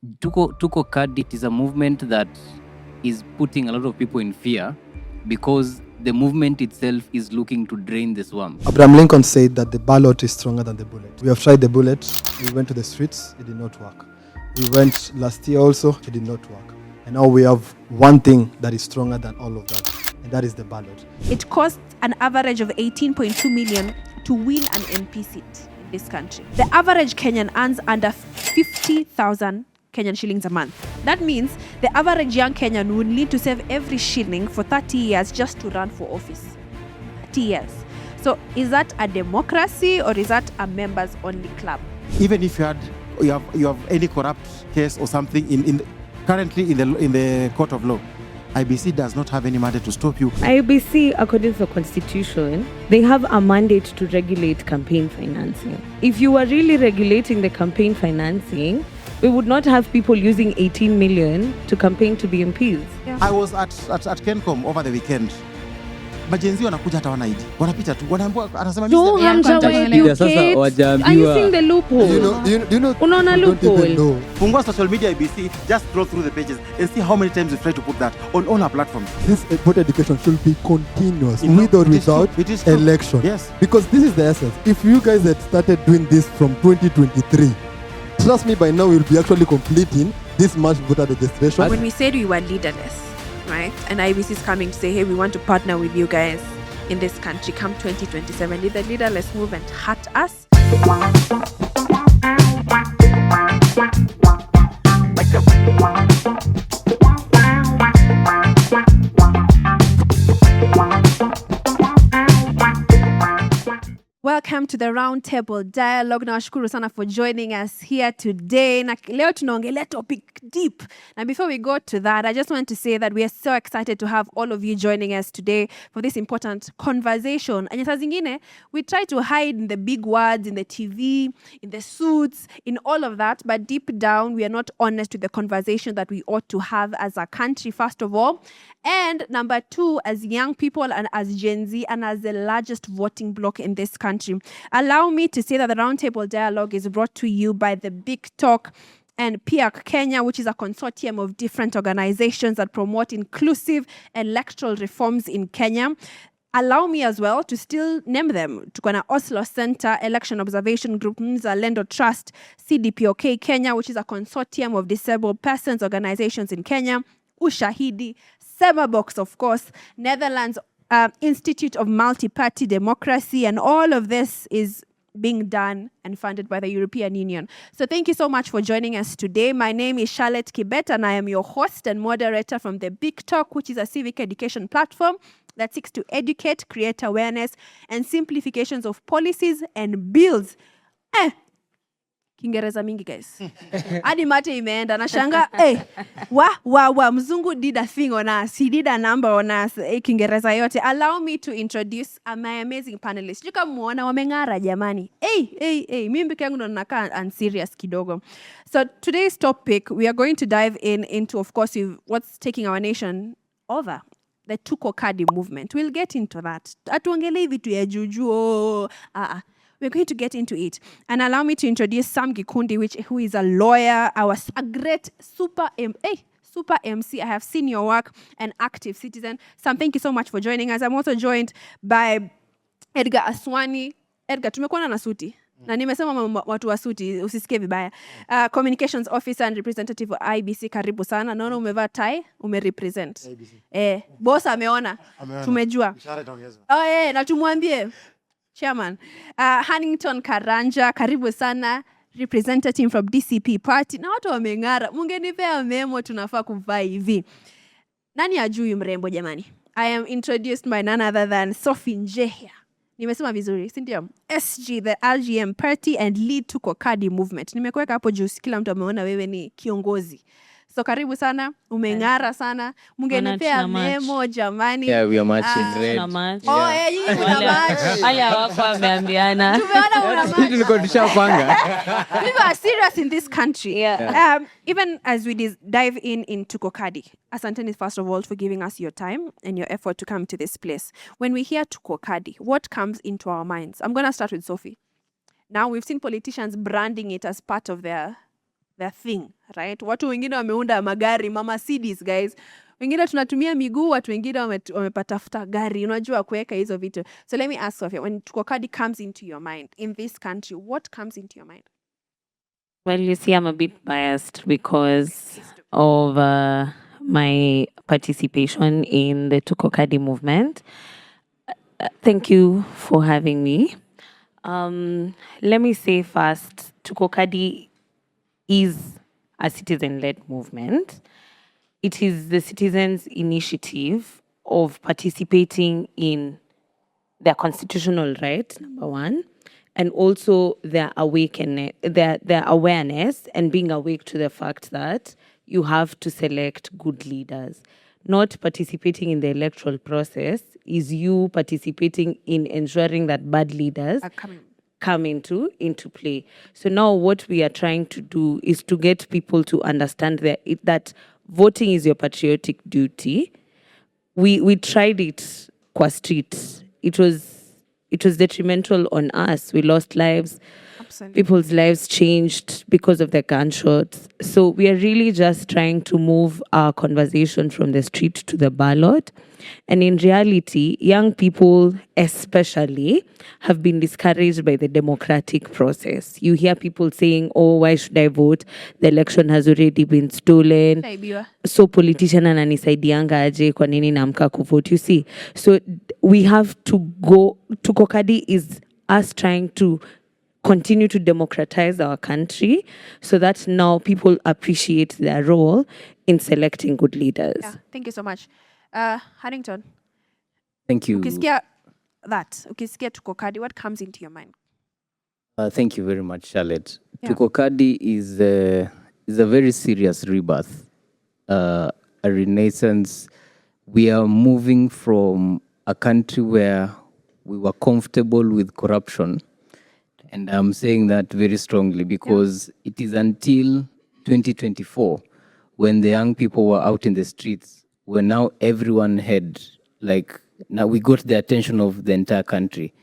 Tuko Kadi is a movement that is putting a lot of people in fear because the movement itself is looking to drain the swamp. Abraham Lincoln said that the ballot is stronger than the bullet. We have tried the bullet. We went to the streets. It did not work. We went last year also. It did not work. And now we have one thing that is stronger than all of that, and that is the ballot. It costs an average of 18.2 million to win an MP seat in this country. The average Kenyan earns under 50,000 Kenyan shillings a month. That means the average young Kenyan would need to save every shilling for 30 years just to run for office. 30 years. So is that a democracy or is that a members only club? Even if you have any corrupt case or something currently in the court of law, Iebc does not have any mandate to stop you. Iebc, according to the constitution, they have a mandate to regulate campaign financing. If you were really regulating the campaign financing, we would not have people using 18 million to campaign to be MPs. Yeah. I was at Kencom over the weekend. Majenzi wanakuja hata wana ID. Wanapita tu. Wanaambiwa anasema mimi No, are you seeing the loophole? You know, Unaona loophole? Fungua social media Iebc, just scroll through the pages and see how many times we try to put that on all our platforms. This voter education should be continuous, You know, with or it is true. without It is true. election. Yes. Because this is the essence. If you guys had started doing this from 2023, trust me, by now we'll be actually completing this mass voter registration. When we said we were leaderless, right? And Iebc is coming to say, hey, we want to partner with you guys in this country come 2027. Did the leaderless movement hurt us? Welcome to the Roundtable Dialogue. Nawashukuru sana for joining us here today. Na leo tunaongelea topic deep. Now before we go to that, I just want to say that we are so excited to have all of you joining us today for this important conversation. And saa zingine, we try to hide in the big words, in the TV, in the suits, in all of that. But deep down, we are not honest with the conversation that we ought to have as a country, first of all. And number two, as young people and as Gen Z and as the largest voting bloc in this country. Allow me to say that the Roundtable Dialogue is brought to you by the Big Talk and PIAC Kenya, which is a consortium of different organizations that promote inclusive electoral reforms in Kenya. Allow me as well to still name them. Tuko na Oslo Center, Election Observation Group, Mzalendo Trust, CDPOK Kenya, which is a consortium of disabled persons organizations in Kenya, Ushahidi, Semabox, of course, Netherlands Institute of Multi-Party Democracy, and all of this is being done and funded by the European Union. So thank you so much for joining us today. My name is Charlotte Kibet, and I am your host and moderator from the Big Talk, which is a civic education platform that seeks to educate, create awareness, and simplifications of policies and bills. Kiingereza mingi guys. Hadi mate imeenda na shanga mzungu did a thing on us. He did a number on us. Kiingereza yote. Allow me to introduce my amazing panelists. Juka muona wamengara jamani. Mimi peke yangu ndo nakaa unserious kidogo. So today's topic, we are going to dive into of course what's taking our nation over. The Tuko Kadi movement. We'll get into that. Atuongelee vitu ya juju. We're going to get into it. And allow me to introduce Sam Gikundi, who is a lawyer, a great super MC. I have seen your work, an active citizen. Sam, thank you so much for joining us. I'm also joined by Edgar Aswani. Edgar, tumekuwa na suti. Na nimesema watu wa suti, usisikie vibaya. Communications Officer and Representative of Iebc, karibu sana. Naona umevaa tie, umerepresent. Boss ameona. Tumejua. Na tumwambie. Chairman, Hannington Karanja, karibu sana, representative from DCP party. Na watu wamengara, mungenipea memo tunafaa kuvaa hivi. Nani ajui mrembo jamani? I am introduced by none other than Sophie Njehia. Nimesema vizuri, si ndio? SG, the LGM party and lead Tuko Kadi movement. Nimekuweka hapo juu, kila mtu ameona wewe ni kiongozi. So karibu sana, umengara sana. Mungenipea memo jamani. Yeah, we are matching red. Yinyi kuna match. Haya wako wameambiana. Tumeona una match. Tulikuwa tushapanga. We are serious in this country. Yeah. Even as we dive in Tuko Kadi, asanteni first of all for giving us your time and your effort to come to this place. When we hear Tuko Kadi, what comes into our minds? I'm going to start with Sophie. Now we've seen politicians branding it as part of their their thing, right? Watu wengine wameunda magari, mama Mercedes, guys. Wengine tunatumia miguu, watu wengine wamepatafuta gari, unajua kuweka hizo vitu. So let me ask Sophia, when tukokadi comes into your mind in this country, what comes into your mind? Well, you see, I'm a bit biased because of my participation in the Tukokadi movement. Thank you for having me. Let me say first, Tukokadi is a citizen-led movement. It is the citizens' initiative of participating in their constitutional right, number one, and also their awareness and being awake to the fact that you have to select good leaders. Not participating in the electoral process is you participating in ensuring that bad leaders come into play. So now what we are trying to do is to get people to understand that voting is your patriotic duty. We tried it qua street. It was detrimental on us. We lost lives. Absolutely. People's lives changed because of the gunshots. So we are really just trying to move our conversation from the street to the ballot. And in reality, young people especially have been discouraged by the democratic process. You hear people saying, oh, why should I vote? The election has already been stolen. So politician ananisaidianga aje kwa nini namka kuvote? You see, so we have to go. Tukokadi is us trying to continue to democratize our country so that now people appreciate their role in selecting good leaders. Yeah, thank you so much. Harrington. Thank you. Ukisikia Tukokadi, what comes into your mind? Thank you very much, Charlotte. Yeah. Tukokadi is a very serious rebirth, a renaissance. We are moving from a country where we were comfortable with corruption. And I'm saying that very strongly because it is until 2024 when the young people were out in the streets, where now everyone had, now we got the attention of the entire country.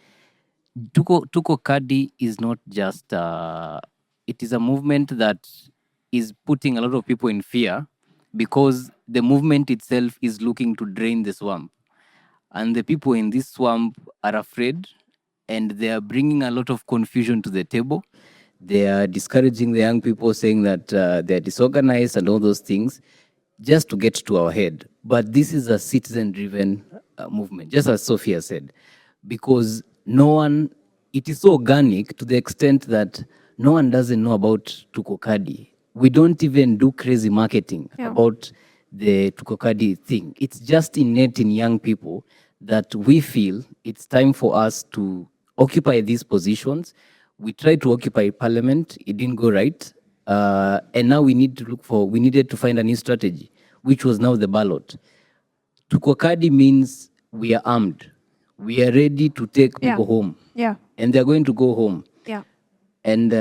Tukokadi is not just, it is a movement that is putting a lot of people in fear because the movement itself is looking to drain the swamp. And the people in this swamp are afraid and they are bringing a lot of confusion to the table. They are discouraging the young people, saying that they're disorganized and all those things, just to get to our head. But this is a citizen-driven movement, just as Sophia said, because it is so organic to the extent that no one doesn't know about Tukokadi. We don't even do crazy marketing about the Tukokadi thing. It's just innate in young people that we feel it's time for us to occupy these positions. We tried to occupy parliament, it didn't go right. And now we needed to find a new strategy, which was now the ballot. Tukokadi means we are armed. We are ready to take people home. Yeah. And they're going to go home. Yeah. And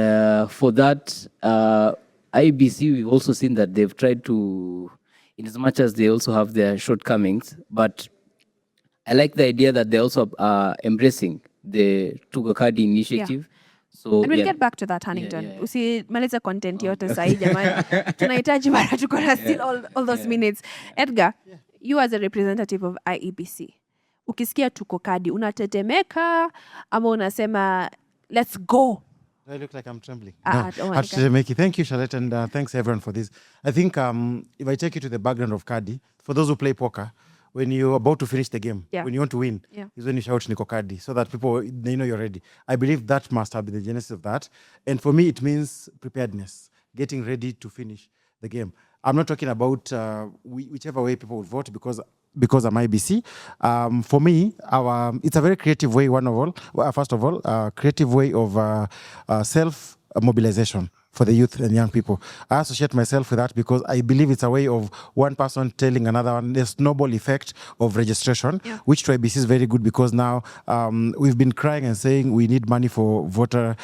for that, Iebc, we've also seen that they've tried to, in as much as they also have their shortcomings, but I like the idea that they also are embracing the Tukokadi initiative. Yeah. So, and we'll get back to that, Huntington. Usimaliza content yote sahi jamani. Tunahitaji bado tuko na still all those minutes. Edgar, you as a representative of Iebc, ukisikia Tukokadi, unatetemeka ama unasema let's go? I look like I'm trembling. Thank you, Charlotte, and thanks everyone for this. I think if I take you to the background of Kadi, for those who play poker, when you're about to finish the game, when you want to win, is when you shout Nikokadi, so that people, they know you're ready. I believe that must have been the genesis of that. And for me, it means preparedness, getting ready to finish the game. I'm not talking about whichever way people would vote because I'm Iebc. For me, it's a very creative way, first of all, creative way of self-mobilization for the youth and young people. I associate myself with that because I believe it's a way of one person telling another one, the snowball effect of registration, which to Iebc is very good because now we've been crying and saying we need money for voter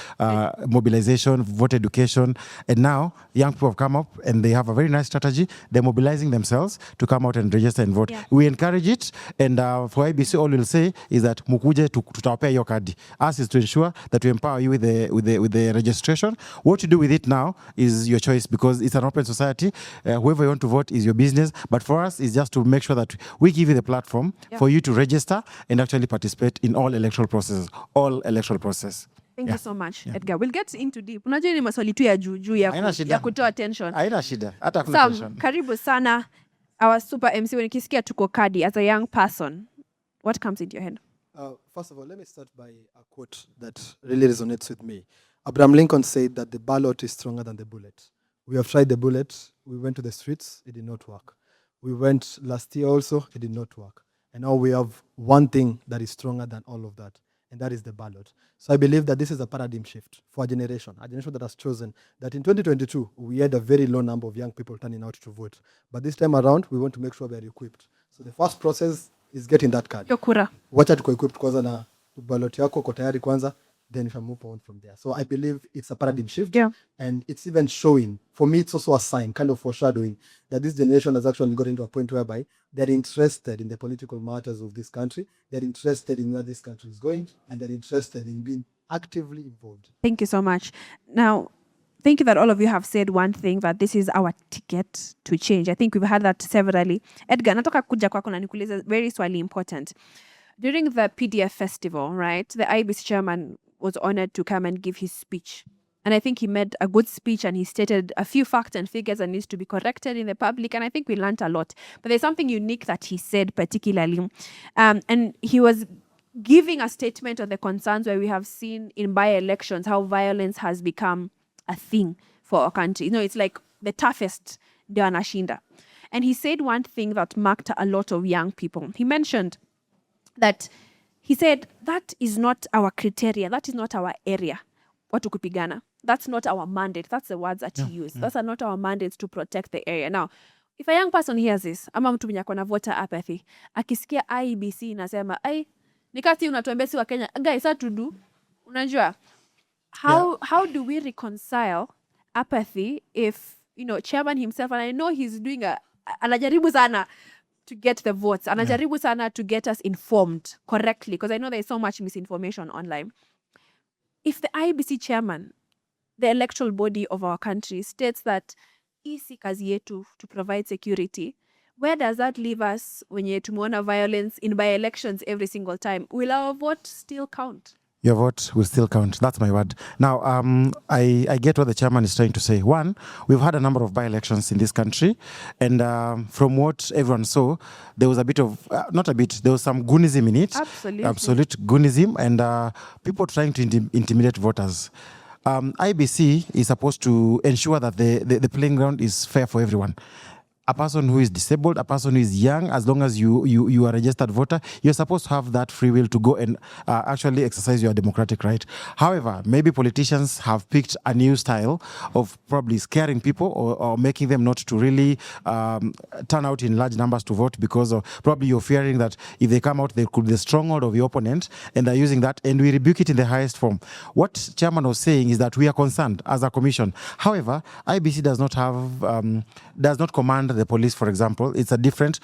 mobilization, voter education. And now young people have come up and they have a very nice strategy. They're mobilizing themselves to come out and register and vote. Yeah. We encourage it. And for Iebc, all we'll say is that mukuje tutawapea hiyo kadi. Us is to ensure that we empower you with the registration. What you do with it it now is your choice because it's an open society. Whoever you want to vote is your business. But for us, it's just to make sure that we give you the platform for you to register and actually participate in all electoral processes, all electoral process. Thank you so much, Edgar. We'll get into deep. Unajua ni maswali tu ya juu ya kutoa attention. Haina shida. Hata hakuna tension. Karibu sana our super MC. When ukisikia tuko kadi as a young person, what comes into your head? First of all, let me start by a quote that really resonates with me. Abraham Lincoln said that the ballot is stronger than the bullet. We have tried the bullet. We went to the streets. It did not work. We went last year also. It did not work. And now we have one thing that is stronger than all of that, and that is the ballot. So I believe that this is a paradigm shift for a generation that has chosen that in 2022, we had a very low number of young people turning out to vote. But this time around, we want to make sure we are equipped. So the first process is getting that card. Yokura. Wacha tuko equipped kwanza na ballot yako uko tayari kwanza, then we shall move on from there. So I believe it's a paradigm shift. Yeah. And it's even showing, for me, it's also a sign, kind of foreshadowing, that this generation has actually gotten to a point whereby they're interested in the political matters of this country. They're interested in where this country is going, and they're interested in being actively involved. Thank you so much. Now, thank you that all of you have said one thing, that this is our ticket to change. I think we've had that severally. Edgar, natoka kuja kwako na nikuulize very swali important. During the PDF festival, right, the Iebc chairman was honored to come and give his speech. And I think he made a good speech and he stated a few facts and figures that needs to be corrected in the public. And I think we learned a lot. But there's something unique that he said particularly. And he was giving a statement on the concerns where we have seen in by-elections how violence has become a thing for our country. It's like the toughest ndio anashinda. And he said one thing that marked a lot of young people. He mentioned that he said, that is not our criteria. That is not our area. Watu kupigana. That's not our mandate. That's the words that he used. Those are not our mandates to protect the area. Now, if a young person hears this, ama mtu mwenye akona voter apathy, akisikia IEBC inasema, nikati unatuambia si wa Kenya, guys, how to do? Unajua, how do we reconcile apathy if, chairman himself, and I know he's doing anajaribu sana to get the votes, anajaribu sana to get us informed correctly, because I know there's so much misinformation online. If the IEBC chairman, the electoral body of our country, states that isi kazi yetu to provide security, where does that leave us when tumeona violence in by-elections every single time? Will our vote still count? Your vote will still count. That's my word. Now, I get what the chairman is trying to say. One, we've had a number of by-elections in this country, and from what everyone saw, there was a bit of, there was some goonism in it. Absolutely. Absolute goonism, and people trying to intimidate voters. IEBC is supposed to ensure that the playing ground is fair for everyone. A person who is disabled, a person who is young, as long as you are a registered voter, you're supposed to have that free will to go and actually exercise your democratic right. However, maybe politicians have picked a new style of probably scaring people or making them not to really turn out in large numbers to vote, because of probably you're fearing that if they come out, they could be the stronghold of your opponent, and they're using that, and we rebuke it in the highest form. What chairman was saying is that we are concerned as a commission. However, IEBC does not command the police, for example. It's a different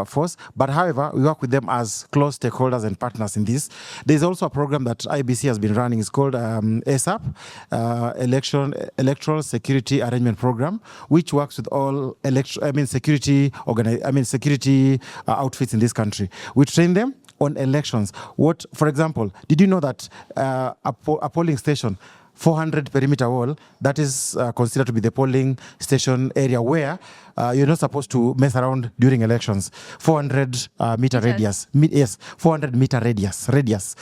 force. But however, we work with them as close stakeholders and partners in this. There's also a program that IEBC has been running. It's called ASAP, Electoral Security Arrangement Program, which works with all security outfits in this country. We train them on elections. For example, did you know that a polling station, 400 perimeter wall, that is considered to be the polling station area where you're not supposed to mess around during elections. 400 meter radius. Yes, 400 meter radius. Radius.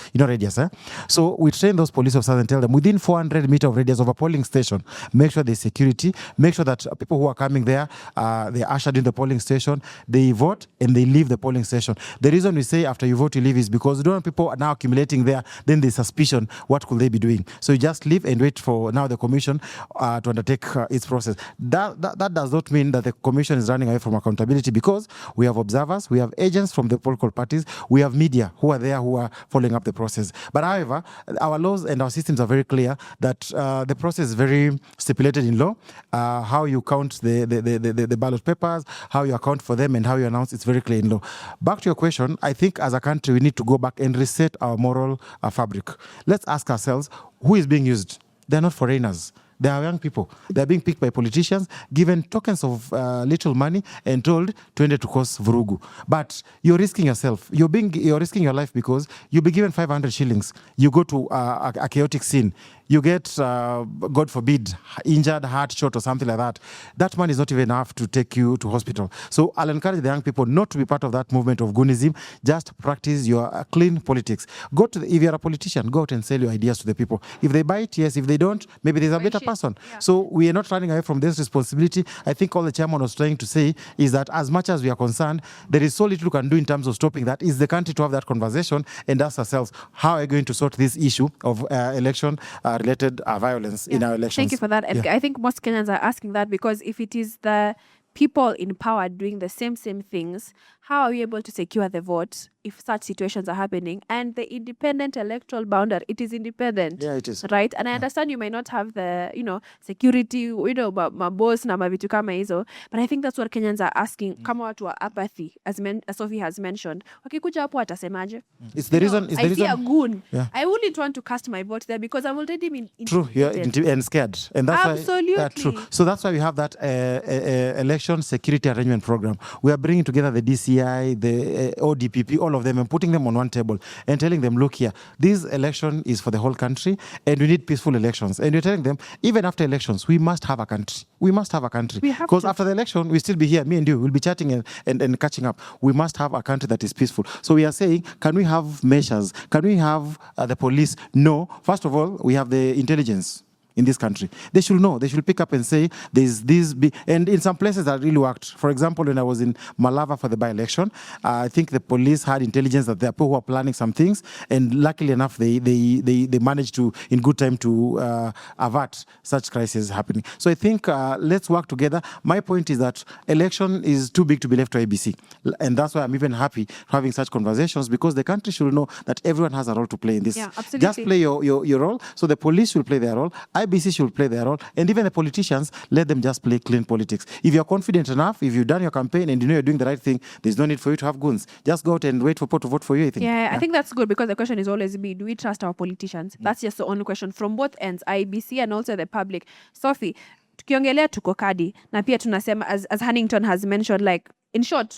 So we train those police officers and tell them within 400 meter of radius of a polling station, make sure there's security, make sure that people who are coming there, they're ushered in the polling station, they vote and they leave the polling station. The reason we say after you vote, you leave is because we don't want people are now accumulating there, then there's suspicion, what could they be doing? So you just leave and wait for now the commission to undertake its process. That does not mean that the commission is running away from accountability, because we have observers, we have agents from the political parties, we have media who are there who are following up the process. But however, our laws and our systems are very clear that the process is very stipulated in law. How you count the ballot papers, how you account for them, and how you announce, it's very clear in law. Back to your question, I think as a country we need to go back and reset our moral fabric. Let's ask ourselves, who is being used? They're not foreigners. They are young people. They are being picked by politicians, given tokens of little money, and told to cause vurugu. But you're risking yourself. You're risking your life because you'll be given 500 shillings. You go to a chaotic scene. You get, God forbid, injured, heart shot, or something like that. That money is not even enough to take you to hospital. So I'll encourage the young people not to be part of that movement of goonism. Just practice your clean politics. If you're a politician, go out and sell your ideas to the people. If they buy it, yes. If they don't, maybe there's a better person. Yeah. So we are not running away from this responsibility. I think all the chairman was trying to say is that as much as we are concerned, there is so little we can do in terms of stopping that. Is the country to have that conversation and ask ourselves, how are we going to sort this issue of election related violence in our elections? Thank you for that. And I think most Kenyans are asking that because if it is the people in power doing the same things, how are we able to secure the vote if such situations are happening? And the independent electoral boundary, it is independent. Yeah, it is. Right? And I understand you may not have the, security, my boss na mavitu kama hizo, but I think that's what Kenyans are asking. Kama watu wa apathy, as Sophie has mentioned, wakikuja hapo watasemaje? It's the reason. I see a goon. Yeah. I wouldn't want to cast my vote there because I've already been true. You're and scared, and that's absolutely why, true. So that's why we have that election security arrangement program. We are bringing together the DCI, the ODPP, all of them, and putting them on one table and telling them, look here, this election is for the whole country, and we need peaceful elections. And we're telling them, even after elections, we must have a country. We must have a country. Because after the election, we still be here, me and you, we'll be chatting and catching up. We must have a country that is peaceful. So we are saying, can we have measures? Can we have the police? No. First of all, we have the intelligence in this country. They should know. They should pick up and say, there's this. And in some places that really worked. For example, when I was in Malava for the by-election, I think the police had intelligence that there are people who are planning some things. And luckily enough, they managed to, in good time, to avert such crises happening. So I think let's work together. My point is that election is too big to be left to Iebc. And that's why I'm even happy having such conversations, because the country should know that everyone has a role to play in this. Yeah, absolutely. Just play your role. So the police should play their role. Iebc should play their role, and even the politicians, let them just play clean politics. If you're confident enough, if you've done your campaign and you know you're doing the right thing, there's no need for you to have goons. Just go out and wait for people to vote for you, I think. Yeah, I think that's good, because the question is always do we trust our politicians? That's just the only question from both ends, Iebc and also the public. Sophie, tukiongelea tuko kadi, na pia tunasema, as Huntington has mentioned, like, in short,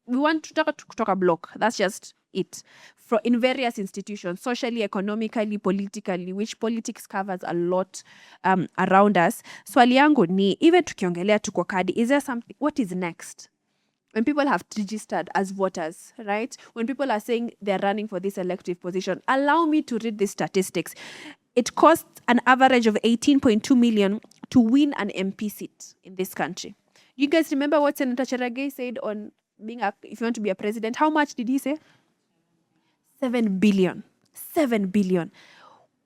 we want to talk a block. That's just it. In various institutions, socially, economically, politically, which politics covers a lot around us. Swali yangu ni, even tukiongelea tuko kadi, is there something, what is next? When people have registered as voters, right? When people are saying they're running for this elective position, allow me to read the statistics. It costs an average of 18.2 million to win an MP seat in this country. You guys remember what Senator Cherargei said on if you want to be a president? How much did he say? 7 billion. 7 billion.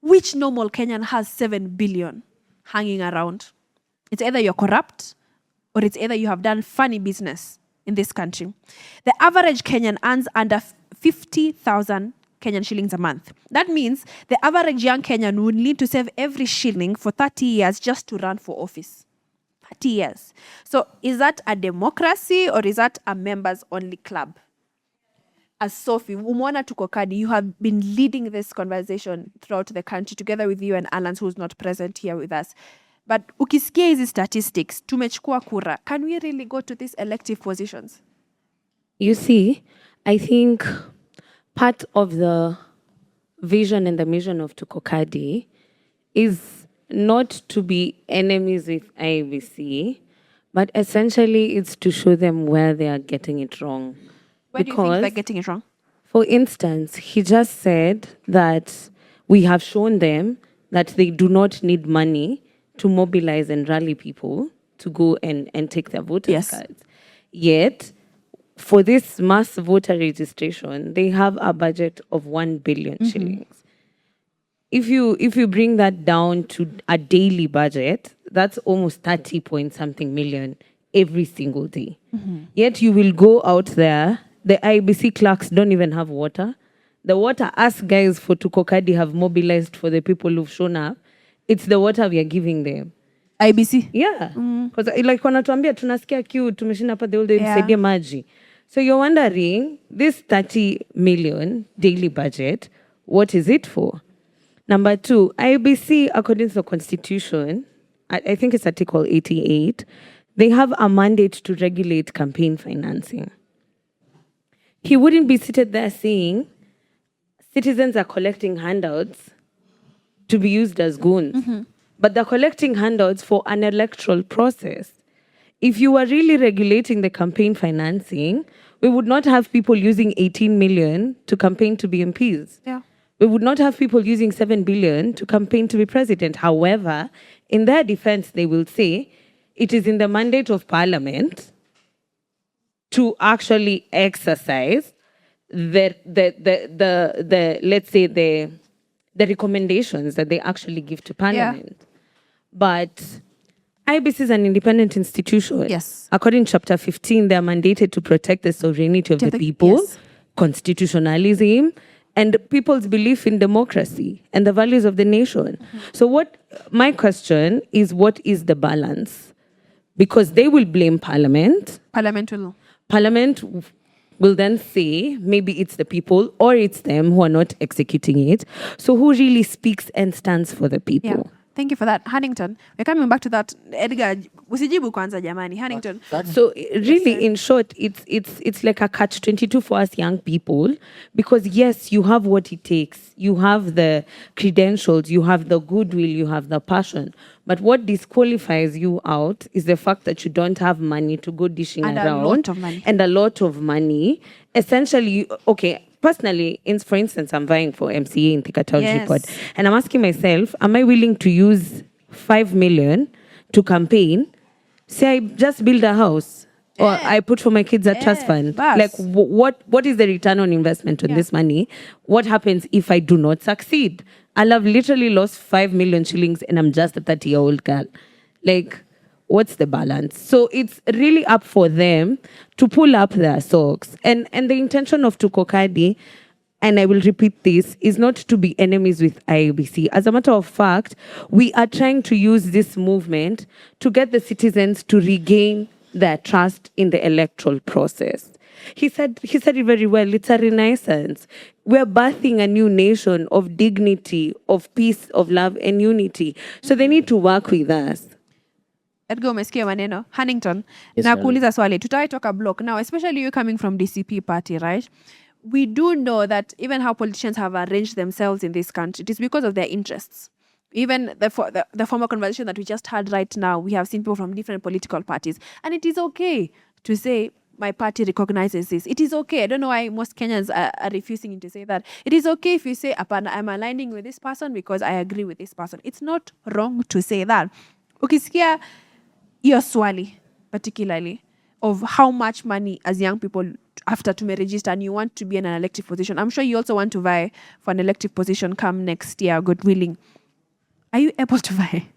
Which normal Kenyan has 7 billion hanging around? It's either you're corrupt or it's either you have done funny business in this country. The average Kenyan earns under 50,000 Kenyan shillings a month. That means the average young Kenyan would need to save every shilling for 30 years just to run for office. 30 years. So is that a democracy or is that a members-only club? As Sophie, Umwana Tukokadi, you have been leading this conversation throughout the country together with you and Alan, who's not present here with us. But ukisikia hizi statistics, tumechukua kura. Can we really go to these elective positions? You see, I think part of the vision and the mission of Tukokadi is not to be enemies with Iebc, but essentially it's to show them where they are getting it wrong. Where do you think they're getting it wrong? For instance, he just said that we have shown them that they do not need money to mobilize and rally people to go and take their voters' cards. Yet, for this mass voter registration, they have a budget of 1 billion shillings. If you bring that down to a daily budget, that's almost 30 point something million every single day. Yet you will go out there, the Iebc clerks don't even have water. The water us guys for Tukokadi have mobilized for the people who've shown up, it's the water we are giving them. Iebc? Yeah. Because like wanatuambia tunasikia kiu, tumeshinda hapa the whole day, nisaidia maji. So you're wondering, this 30 million daily budget, what is it for? Number two, Iebc, according to the constitution, I think it's Article 88, they have a mandate to regulate campaign financing. He wouldn't be seated there saying, citizens are collecting handouts to be used as goons, but they're collecting handouts for an electoral process. If you were really regulating the campaign financing, we would not have people using 18 million to campaign to be MPs. Yeah. We would not have people using 7 billion to campaign to be president. However, in their defense, they will say it is in the mandate of parliament to actually exercise the let's say the recommendations that they actually give to parliament. Yeah. But Iebc is an independent institution. Yes. According to Chapter 15, they are mandated to protect the sovereignty of the people, constitutionalism, and people's belief in democracy and the values of the nation. So my question is, what is the balance? Because they will blame Parliament. Parliament will then say maybe it's the people or it's them who are not executing it. So who really speaks and stands for the people? Yeah. Thank you for that. Huntington, we're coming back to that. Edgar, usijibu kwanza jamani. Huntington. So really, in short, it's like a catch-22 for us young people, because yes, you have what it takes. You have the credentials, you have the goodwill, you have the passion. But what disqualifies you out is the fact that you don't have money to go dishing and around. A lot of money. And a lot of money. Essentially, personally, for instance, I'm vying for MCA in Thika Town Report. And I'm asking myself, am I willing to use 5 million to campaign? Say I just build a house. Or I put for my kids a trust fund. Like, what is the return on investment on this money? What happens if I do not succeed? I'll have literally lost 5 million shillings and I'm just a 30-year-old girl. Like, what's the balance? So it's really up for them to pull up their socks. And the intention of Tukokadi, and I will repeat this, is not to be enemies with Iebc. As a matter of fact, we are trying to use this movement to get the citizens to regain their trust in the electoral process. He said it very well. It's a renaissance. We're birthing a new nation of dignity, of peace, of love, and unity. So they need to work with us. Edgar, umesikia maneno. Huntington, na kuuliza swali. Tutawai toka block. Now, especially you coming from DCP party, right? We do know that even how politicians have arranged themselves in this country, it is because of their interests. Even the former conversation that we just had right now, we have seen people from different political parties. And it is okay to say, my party recognizes this. It is okay. I don't know why most Kenyans are refusing to say that. It is okay if you say, I'm aligning with this person because I agree with this person. It's not wrong to say that. Ukisikia your swali, particularly, of how much money as young people after to register and you want to be in an elective position. I'm sure you also want to vie for an elective position come next year, God willing. Are you able to vie?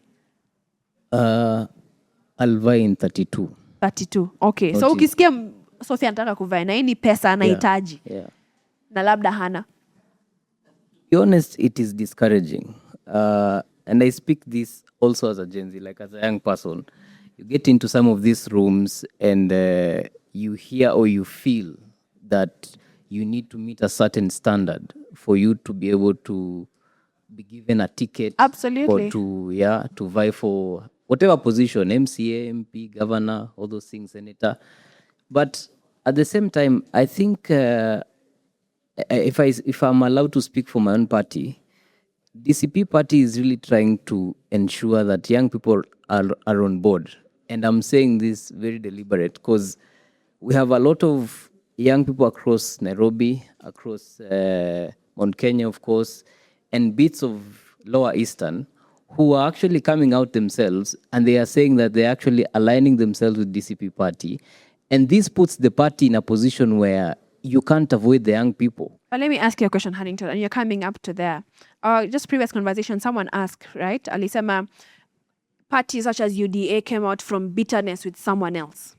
I'll vie in 32. 32. Okay. So ukisikia Sophia anataka kuvai na hii ni pesa anahitaji. Yeah. Na labda hana. To be honest, it is discouraging. And I speak this also as a Gen Z, like as a young person. You get into some of these rooms and you hear or you feel that you need to meet a certain standard for you to be able to be given a ticket. Absolutely. Or to vie for whatever position, MCA, MP, governor, all those things, senator. But at the same time, I think if I'm allowed to speak for my own party, DCP party is really trying to ensure that young people are on board. And I'm saying this very deliberate because we have a lot of young people across Nairobi, across Mount Kenya, of course, and bits of Lower Eastern who are actually coming out themselves and they are saying that they're actually aligning themselves with DCP party. And this puts the party in a position where you can't avoid the young people. But let me ask you a question, Huntington, and you're coming up to there. Just previous conversation, someone asked, right? Alisema, parties such as UDA came out from bitterness with someone else.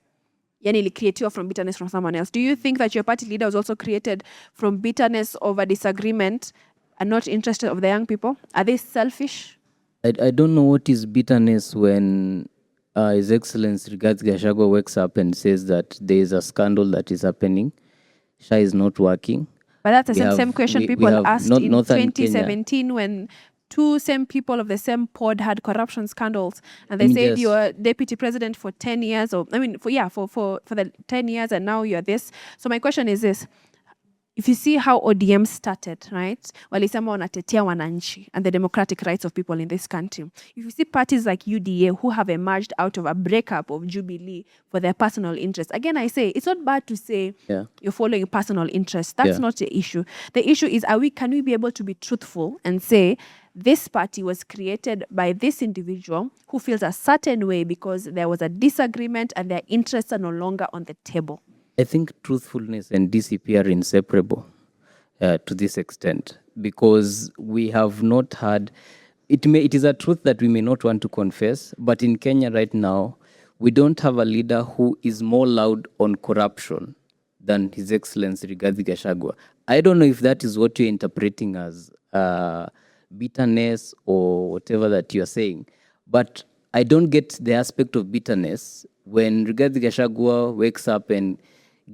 Yani created from bitterness from someone else. Do you think that your party leader was also created from bitterness over disagreement and not interested of the young people? Are they selfish? I don't know what is bitterness when His Excellency Rigathi Gachagua wakes up and says that there is a scandal that is happening. SHA is not working. But that's the same question people asked in 2017 Kenya. When two same people of the same pod had corruption scandals, and they said you were deputy president for 10 years, or for the 10 years, and now you're this. So my question is this. If you see how ODM started, right? Walisema wanatetea wananchi and the democratic rights of people in this country. If you see parties like UDA who have emerged out of a breakup of Jubilee for their personal interests, again, I say, it's not bad to say you're following personal interests. That's not the issue. The issue is, can we be able to be truthful and say, this party was created by this individual who feels a certain way because there was a disagreement and their interests are no longer on the table. I think truthfulness and DCP are inseparable to this extent, because we have not had, it is a truth that we may not want to confess, but in Kenya right now, we don't have a leader who is more loud on corruption than His Excellency Rigathi Gachagua. I don't know if that is what you're interpreting as bitterness or whatever that you're saying, but I don't get the aspect of bitterness when Rigathi Gachagua wakes up and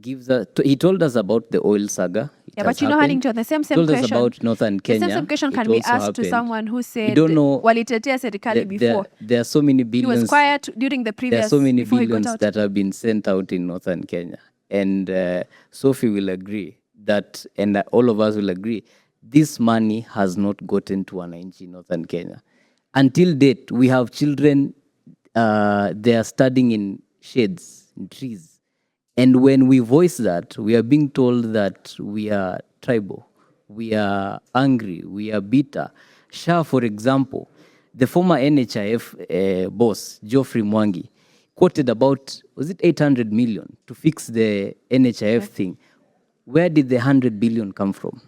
he told us about the oil saga. But Huntington, the same told question. Us about Northern Kenya. The same question can be asked to someone who said, don't know, walitetea serikali before. There are so many billions. He was quiet during the previous. There are so many billions that have been sent out in Northern Kenya. And Sophie will agree that, and all of us will agree, this money has not gotten to wananchi in Northern Kenya. Until date, we have children, they are studying in shades, in trees. And when we voice that, we are being told that we are tribal, we are angry, we are bitter. Shah, for example, the former NHIF boss, Geoffrey Mwangi, quoted about, was it 800 million to fix the NHIF thing? Where did the 100 billion come from?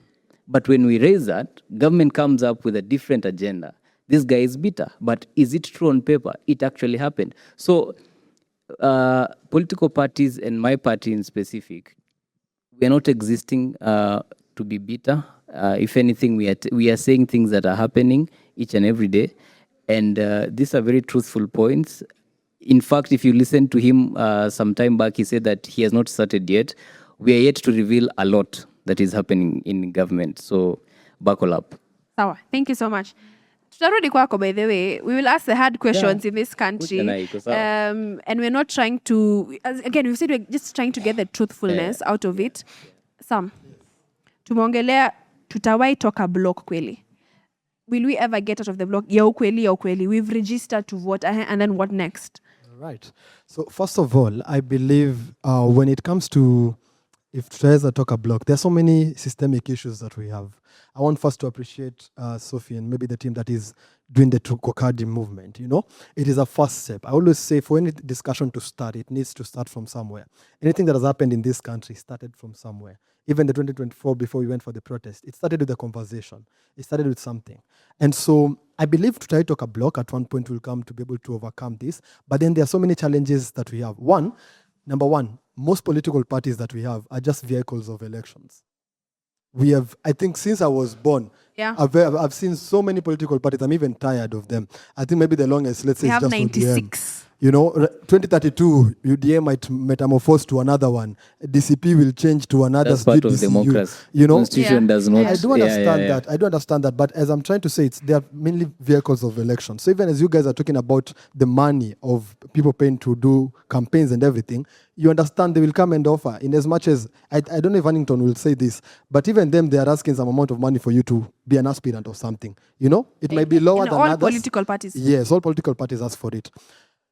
But when we raise that, government comes up with a different agenda. This guy is bitter, but is it true on paper? It actually happened. So, political parties and my party in specific, we are not existing to be bitter. If anything, we are saying things that are happening each and every day. And these are very truthful points. In fact, if you listen to him some time back, he said that he has not started yet. We are yet to reveal a lot that is happening in government. So, buckle up. Sawa. Thank you so much. Tutarudi kwako, by the way. We will ask the hard questions in this country. And we're not trying to, again, we've said we're just trying to get the truthfulness out of it. Sam, tumeongelea tutawai toka block kweli. Will we ever get out of the block? Ya ukweli. We've registered to vote, and then what next? Right. So first of all, I believe when it comes to, if tutaweza toka block, there are so many systemic issues that we have. I want first to appreciate Sophie and maybe the team that is doing the Tukokadi movement. You know, it is a first step. I always say for any discussion to start, it needs to start from somewhere. Anything that has happened in this country started from somewhere. Even the 2024, before we went for the protest, it started with a conversation. It started with something. And so I believe Tutai Toka Block at one point will come to be able to overcome this. But then there are so many challenges that we have. Number one, most political parties that we have are just vehicles of elections. We have, I think since I was born, I've seen so many political parties. I'm even tired of them. I think maybe the longest, let's say, we is have just 96. ODM. You know, 2032, UDA might metamorphose to another one. DCP will change to another. That's part of democracy. You know, Constitution does not. I do understand that. I do understand that. But as I'm trying to say, they are mainly vehicles of election. So even as you guys are talking about the money of people paying to do campaigns and everything, you understand they will come and offer. In as much as, I don't know if Huntington will say this, but even them, they are asking some amount of money for you to be an aspirant or something. You know, it might be lower than all others. Political parties. Yes, all political parties ask for it.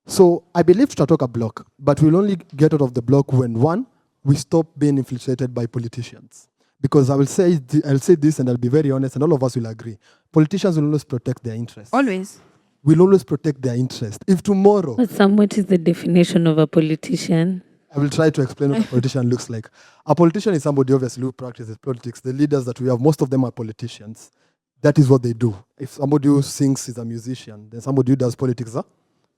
So I believe Tutatoka block, but we'll only get out of the block when, one, we stop being infiltrated by politicians. Because I'll say this and I'll be very honest and all of us will agree. Politicians will always protect their interests. Always. Will always protect their interest. If tomorrow... But what is the definition of a politician? I will try to explain what a politician looks like. A politician is somebody obviously who practices politics. The leaders that we have, most of them are politicians. That is what they do. If somebody who sings is a musician, then somebody who does politics is a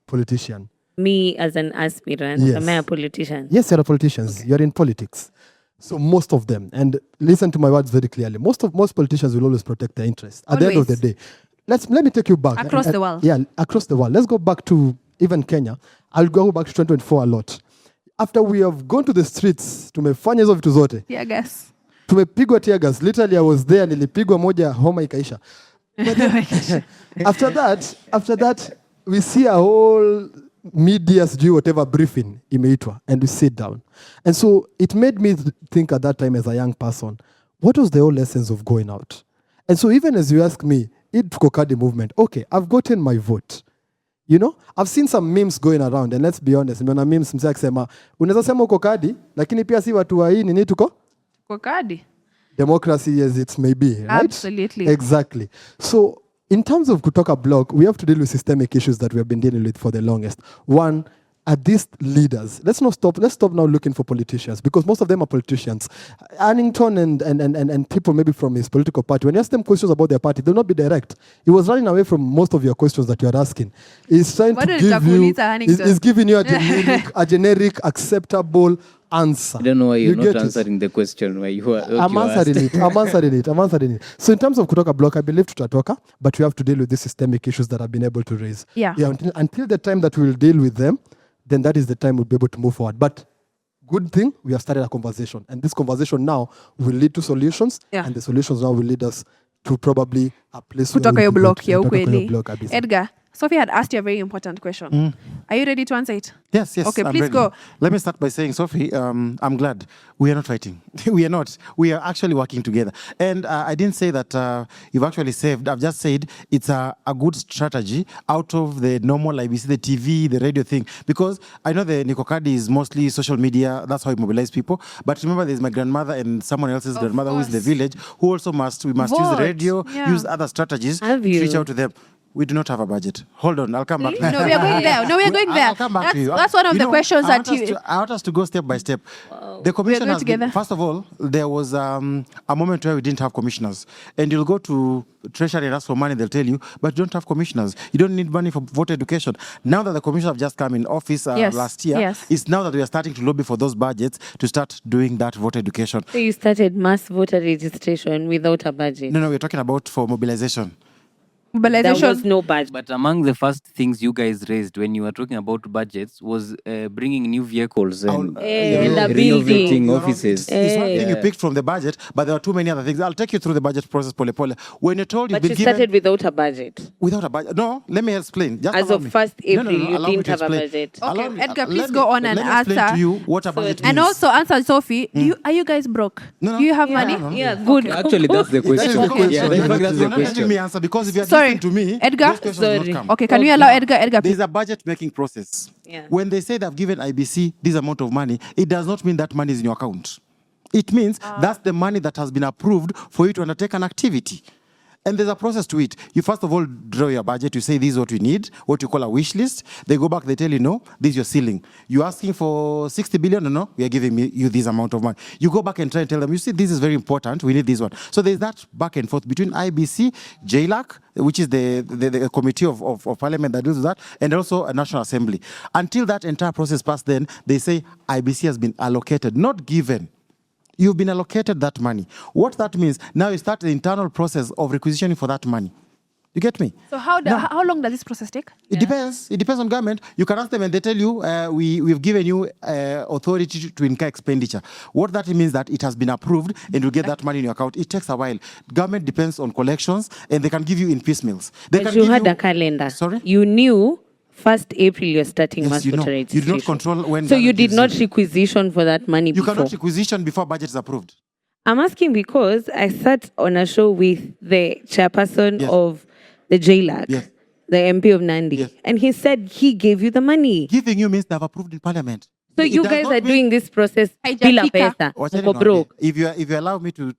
politician. Me as an aspirant, yes. Am I a politician? Yes, you're a politician. Okay. You're in politics. So most of them, and listen to my words very clearly, most politicians will always protect their interests. At the end of the day, let me take you back. Across the world. Yeah, across the world. Let's go back to even Kenya. I'll go back to 2024 a lot. After we have gone to the streets, tumefanya hizo vitu zote. Tear gas. Tumepigwa tear gas. Literally, I was there, nilipigwa moja, homa ikaisha. But then, after that, we see a whole media do whatever briefing imeitwa, and we sit down. And so it made me think at that time as a young person, what was the whole essence of going out? And so even as you ask me, it Kokadi movement, okay, I've gotten my vote. You know, I've seen some memes going around, and let's be honest, nimeona memes mzee akisema unaweza sema uko kadi lakini pia si watu wa hii nini tuko Kokadi. Democracy as it may be, right? Absolutely. Exactly. So in terms of Kutoka Block, we have to deal with systemic issues that we have been dealing with for the longest. One, are these leaders? Let's stop now looking for politicians, because most of them are politicians. Annington and people maybe from his political party, when you ask them questions about their party, they'll not be direct. He was running away from most of your questions that you're asking. He's trying to give you, he's giving you a generic, acceptable answer. I don't know why you're not answering the question. Why you are? I'm answering it. So in terms of Kutoka Block, I believe tutatoka, but we have to deal with these systemic issues that I've been able to raise. Yeah. Until the time that we'll deal with them, then that is the time we'll be able to move forward. But good thing, we have started a conversation. And this conversation now will lead to solutions. Yeah. And the solutions now will lead us to probably a place Kutoka where your we'll block, be able to- yeah, Kutoka your ukweli. block, Abisa. Edgar, Sophie had asked you a very important question. Are you ready to answer it? Yes. Okay, I'm please ready. go. Let me start by saying, Sophie, I'm glad we are not fighting. We are not. We are actually working together. And I didn't say that you've actually saved. I've just said it's a good strategy out of the normal IBC, the TV, the radio thing. Because I know the Nikokadi is mostly social media. That's how it mobilizes people. But remember, there's my grandmother and someone else's grandmother who is in the village, who also must use Vote. radio, Yeah. use other strategies Have to you? reach out to them. We do not have a budget. Hold on, I'll come back. No, we are going there. No, we are going there. I'll come back to you. That's one of You the know, questions I that want us you... to- I want us to go step by step. The commission going has been, together. first of all, there was a moment where we didn't have commissioners. And you'll go to Treasury and ask for money, they'll tell you, but you don't have commissioners. You don't need money for voter education. Now that the commission have just come in office Yes, last year, yes. it's now that we are starting to lobby for those budgets to start doing that voter education. So you started mass voter registration without a budget. No, we're talking about for mobilization. There Mobilization. was no budget. But among the first things you guys raised when you were talking about budgets was bringing new vehicles and And the renovating building. offices. It's one thing you picked from the budget, but there are too many other things. I'll take you through the budget process, pole pole. When you're told you've But been you given started without a budget. without a budget, no. Let me explain. Just As allow of me. 1st April, you allow me didn't to have a explain. budget. Okay, Allow me- Edgar, please let me- go on and let me explain answer. to you what a budget means. And also answer Sophie, are you guys broke? No, no. Do you have Yeah, money? yeah, good. Actually, that's the question. Okay. Yeah, in fact, that's the You're not letting question. me answer, because if you're Sorry, listening to me, Edgar? those questions will Sorry. not come. Okay, can we allow Edgar? There's a budget making process. Yeah. When they say they've given IBC this amount of money, it does not mean that money is in your account. It means that's the money that has been approved for you to undertake an activity. And there's a process to it. You first of all draw your budget. You say this is what we need, what you call a wish list. They go back, they tell you, no, this is your ceiling. You're asking for 60 billion, no, we are giving you this amount of money. You go back and try and tell them, you see, this is very important, we need this one. So there's that back and forth between IBC, JLAC, which is the committee of parliament that deals with that, and also a National Assembly. Until that entire process passed, then they say IBC has been allocated, not given. You've been allocated that money. What that means, now you start the internal process of requisitioning for that money. You get me? So how long does this process take? It depends. It depends on government. You can ask them and they tell you, we've given you authority to incur expenditure. What that means that it has been approved and you get that money in your account. It takes a while. Government depends on collections and they can give you in piecemeals. They But can you give had a calendar. Sorry? You knew 1st April you're starting mass you know. voter You registration. do not control when So you government did gives not you. requisition for that money You before. cannot requisition before budget is approved. I'm asking because I sat on a show with the chairperson Yes. of the JLAC, Yes. the MP of Nandi, Yes. and he said he gave you the money. Giving you means they have approved in parliament. So It you does guys not are mean- doing this process Haijafika. bila pesa, Wacheni mko niwaambie, broke. If you allow me to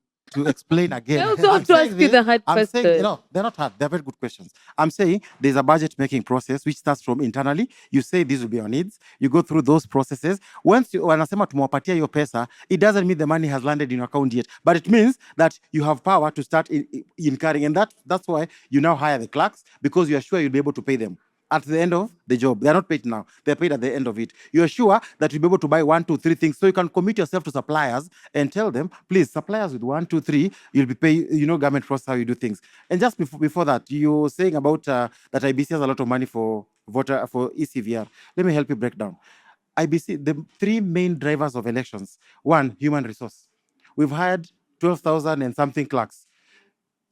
explain again. I also have I'm to saying ask you the hard I'm saying, question. no, they're not hard. They're very good questions. I'm saying there's a budget making process which starts from internally. You say these will be your needs. You go through those processes. Once you wanasema tumewapatia hiyo pesa, it doesn't mean the money has landed in your account yet, but it means that you have power to start incurring, and that's why you now hire the clerks, because you are sure you'll be able to pay them at the end of the job. They're not paid now. They're paid at the end of it. You're sure that you'll be able to buy 1, 2, 3 things. So you can commit yourself to suppliers and tell them, please, suppliers with 1, 2, 3, you'll be paid, government process how you do things. And just before that, you were saying about that IBC has a lot of money for ECVR. Let me help you break down. IBC, the 3 main drivers of elections. 1, human resource. We've hired 12,000 and something clerks.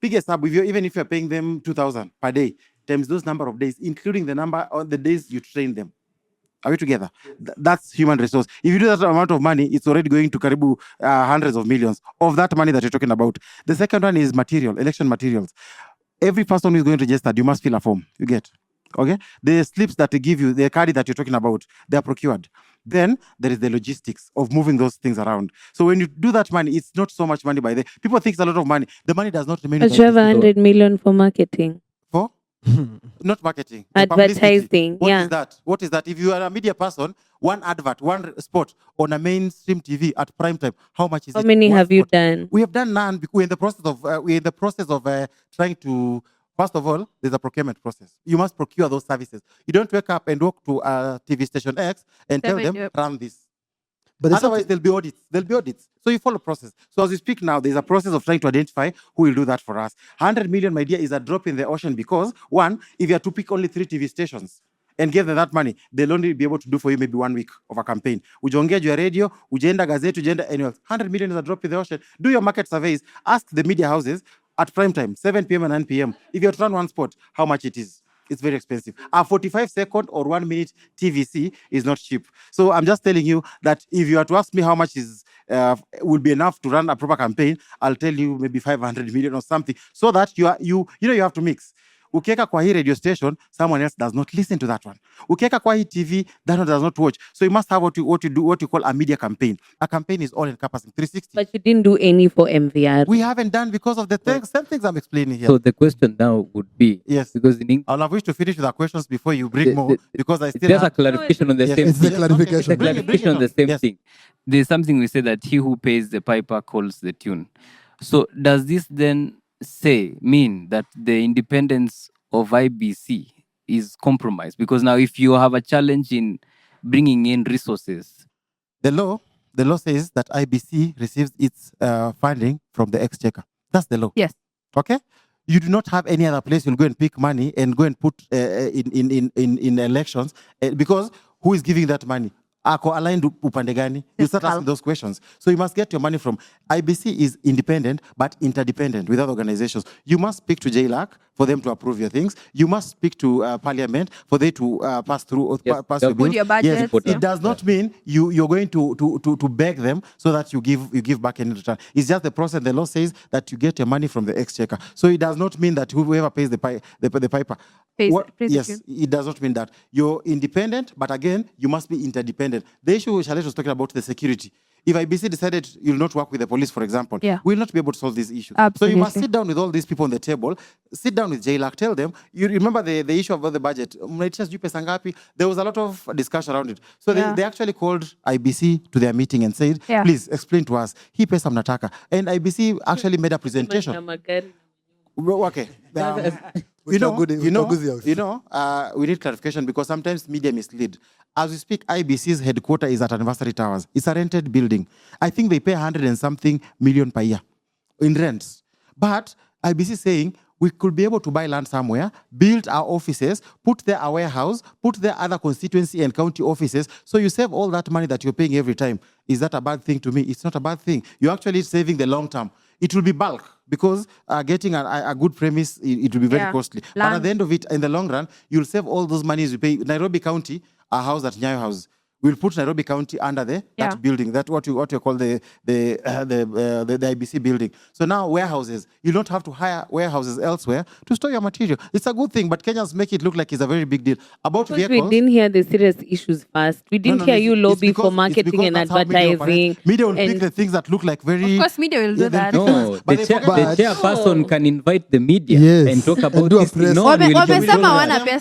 biggest sub, even if you're paying them 2,000 per day, times those number of days, including the number of the days you train them. Are we together? That's human resource. If you do that amount of money, it's already going to karibu hundreds of millions of that money that you're talking about. The second one is material, election materials. Every person who is going to register, you must fill a form. You get? Okay? The slips that they give you, the card that you're talking about, they are procured. Then there is the logistics of moving those things around. So when you do that money, it's not so much money by the people think it's a lot of money. The money does not remain. But you have 100 million for marketing. For? Not marketing. Advertising. What is that? What is that? If you are a media person, one advert, one spot on a mainstream TV at prime time, how much is it? How many have you done? We have done none because we're in the process of trying to. First of all, there's a procurement process. You must procure those services. You don't wake up and walk to a TV station X and tell them, run this. But otherwise, there'll be audits. There'll be audits. So you follow process. So as we speak now, there's a process of trying to identify who will do that for us. 100 million, my dear, is a drop in the ocean because, one, if you are to pick only 3 TV stations and give them that money, they'll only be able to do for you maybe 1 week of a campaign. Ujaongea your radio, ujaenda gazette, ujaenda anywhere. 100 million is a drop in the ocean. Do your market surveys. Ask the media houses at prime time, 7 p.m. and 9 p.m. If you have to run one spot, how much it is? It's very expensive. A 45-second or 1 minute TVC is not cheap. So I'm just telling you that if you are to ask me how much is will be enough to run a proper campaign, I'll tell you maybe 500 million or something. So that you have to mix. Ukiweka kwa hii radio station, someone else does not listen to that one. Ukiweka kwa hii TV, that one does not watch. So you must have what you call a media campaign. A campaign is all encompassing, 360. But you didn't do any for MVR. We haven't done because of the same things I'm explaining here. So the question now would be, yes, because in I'll have wished to finish with the questions before you bring more, because I still there's a clarification on the same It's thing. the clarification. It's a clarification on the same Yes. thing. There's something we say that he who pays the piper calls the tune. So does this then mean that the independence of IBC is compromised? Because now if you have a challenge in bringing in resources. The law says that IBC receives its funding from the exchequer. That's the law. Yes. Okay? You do not have any other place you'll go and pick money and go and put in elections because who is giving that money? Ako aligned upande gani? You start asking those questions. So you must get your money from IBC is independent but interdependent with other organizations. You must speak to JLAC for them to approve your things. You must speak to Parliament for they to pass through pass your bills. Your budget. Yes. It does not mean you're going to beg them so that you give back in return. It's just the process. The law says that you get your money from the exchequer. So it does not mean that whoever pays the piper. Yes, it does not mean that. You're independent, but again, you must be interdependent. The issue Charlotte was talking about the security. If IBC decided you'll not work with the police, for example, we'll not be able to solve this issue. Absolutely. So you must sit down with all these people on the table, sit down with JLAC, tell them, you remember the issue about the budget. There was a lot of discussion around it. So they actually called IBC to their meeting and said, please explain to us, hii pesa mnataka. And IBC actually made a presentation. Okay. We need clarification because sometimes media mislead. As we speak, IBC's headquarters is at Anniversary Towers. It's a rented building. I think they pay 100 and something million per year in rents. But IBC is saying we could be able to buy land somewhere, build our offices, put there a warehouse, put there other constituency and county offices. So you save all that money that you're paying every time. Is that a bad thing to me? It's not a bad thing. You're actually saving the long term. It will be bulk because getting a good premise, it will be very costly. But at the end of it, in the long run, you'll save all those monies you pay. Nairobi County, a house at Nyayo House. We'll put Nairobi County under that building. That's what you call the IBC building. So now warehouses, you don't have to hire warehouses elsewhere to store your material. It's a good thing, but Kenyans make it look like it's a very big deal. About vehicles, we didn't hear the serious issues first. We didn't hear you lobby for marketing and advertising. Media will pick the things that look like very. Of course, media will do that. No, the chairperson can invite the media and talk about this. No one will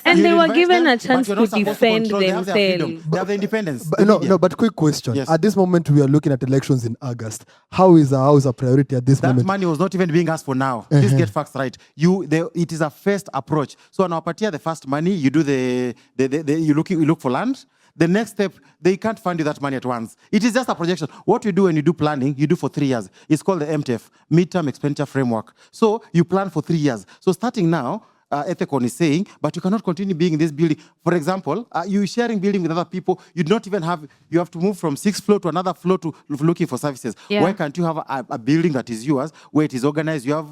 and they were given a chance to defend themselves. They have the independence. But quick question. Yes. At this moment, we are looking at elections in August. How is our house a priority at this moment? That money was not even being asked for now. Please get facts right. It is a first approach. So on our party, the first money, you do you look for land. The next step, they can't fund you that money at once. It is just a projection. What you do when you do planning, you do for 3 years. It's called the MTF, Midterm Expenditure Framework. So you plan for 3 years. So starting now, Ethicon is saying, but you cannot continue being in this building. For example, you sharing building with other people, you don't even have, you have to move from 6th floor to another floor to looking for services. Yeah. Why can't you have a building that is yours, where it is organized, you have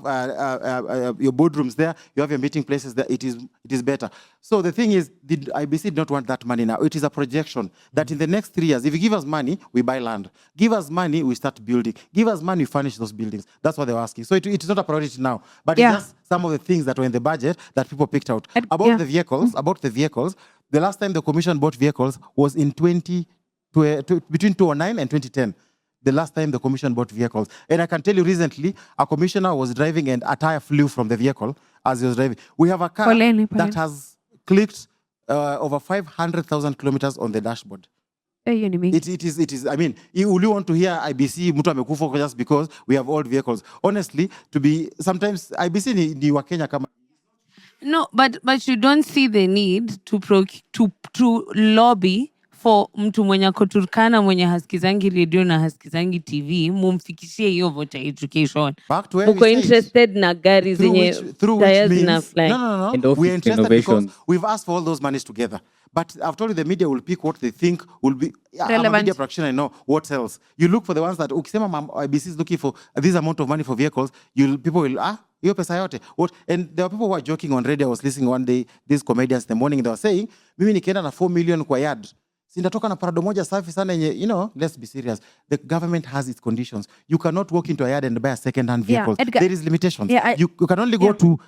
your boardrooms there, you have your meeting places there, it is better. So the thing is, the IBC did not want that money now. It is a projection that in the next 3 years, if you give us money, we buy land. Give us money, we start building. Give us money, we furnish those buildings. That's what they're asking. So it is not a priority now, but it's just some of the things that were in the budget that people picked out. About the vehicles, the last time the commission bought vehicles was in between 2009 and 2010. The last time the commission bought vehicles. And I can tell you recently, a commissioner was driving and a tire flew from the vehicle as he was driving. We have a car that has clicked over 500,000 kilometers on the dashboard. It is. I mean, will you want to hear IBC mtu amekufa just because we have old vehicles? Honestly, sometimes IBC ni wa Kenya kama. No, but you don't see the need to lobby for mtu mwenye ako Turkana mwenye hasikizangi radio na hasikizangi TV mumfikishie hiyo voter education. Uko interested na gari zenye tires na fly. No. We're interested because we've asked for all those monies together. But I've told you the media will pick what they think will be relevant. I'm a media practitioner, I know what else. You look for the ones that ukisema IBC is looking for this amount of money for vehicles, people will hiyo pesa yote. What? And there were people who were joking on radio. I was listening one day, these comedians in the morning, they were saying, mimi nikienda na 4 million kwa yard. Sindatoka na parado moja safi sana yenye, let's be serious. The government has its conditions. You cannot walk into a yard and buy a second-hand vehicle. There is limitations. You can only go to,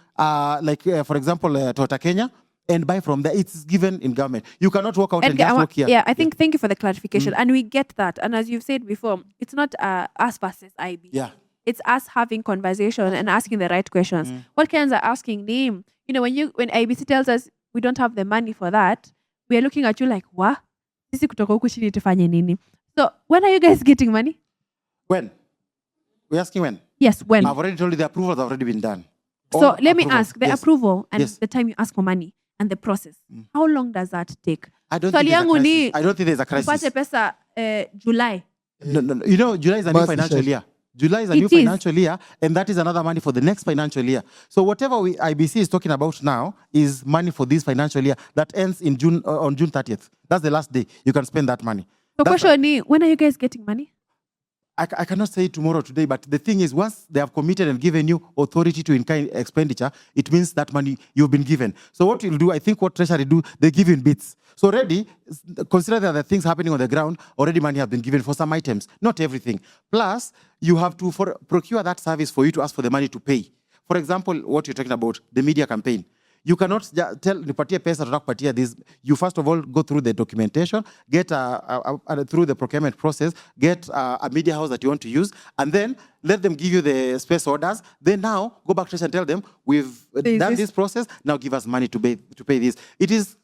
for example, Toyota Kenya, and buy from there. It's given in government. You cannot walk out and just walk here. Yeah, I think, thank you for the clarification. And we get that. And as you've said before, it's not us versus IB. Yeah. It's us having conversation and asking the right questions. What Kenyans are asking, name, when IBC tells us we don't have the money for that, we are looking at you like, what? Sisi kutoka huku chini tufanye nini? So, when are you guys getting money? When? We're asking when? Yes, when? I've already told you the approvals have already been done. So, let me ask, the approval and the time you ask for money and the process, how long does that take? I don't think there's a crisis. Upate pesa July. No. July is a new financial year. July is a new financial year, and that is another money for the next financial year. So whatever IBC is talking about now is money for this financial year that ends in June on June 30th. That's the last day you can spend that money. So question is, when are you guys getting money? I cannot say tomorrow, today, but the thing is, once they have committed and given you authority to in-kind expenditure, it means that money you've been given. So what you'll do, I think what Treasury do, they give you in bits. So already, consider that the things happening on the ground, already money have been given for some items, not everything. Plus, you have to procure that service for you to ask for the money to pay. For example, what you're talking about, the media campaign. You cannot tell nipatie pesa tutakupatia this. You first of all go through the documentation, get through the procurement process, get a media house that you want to use, and then let them give you the space orders. Then now go back to us and tell them we've done this process. Now give us money to pay this. It is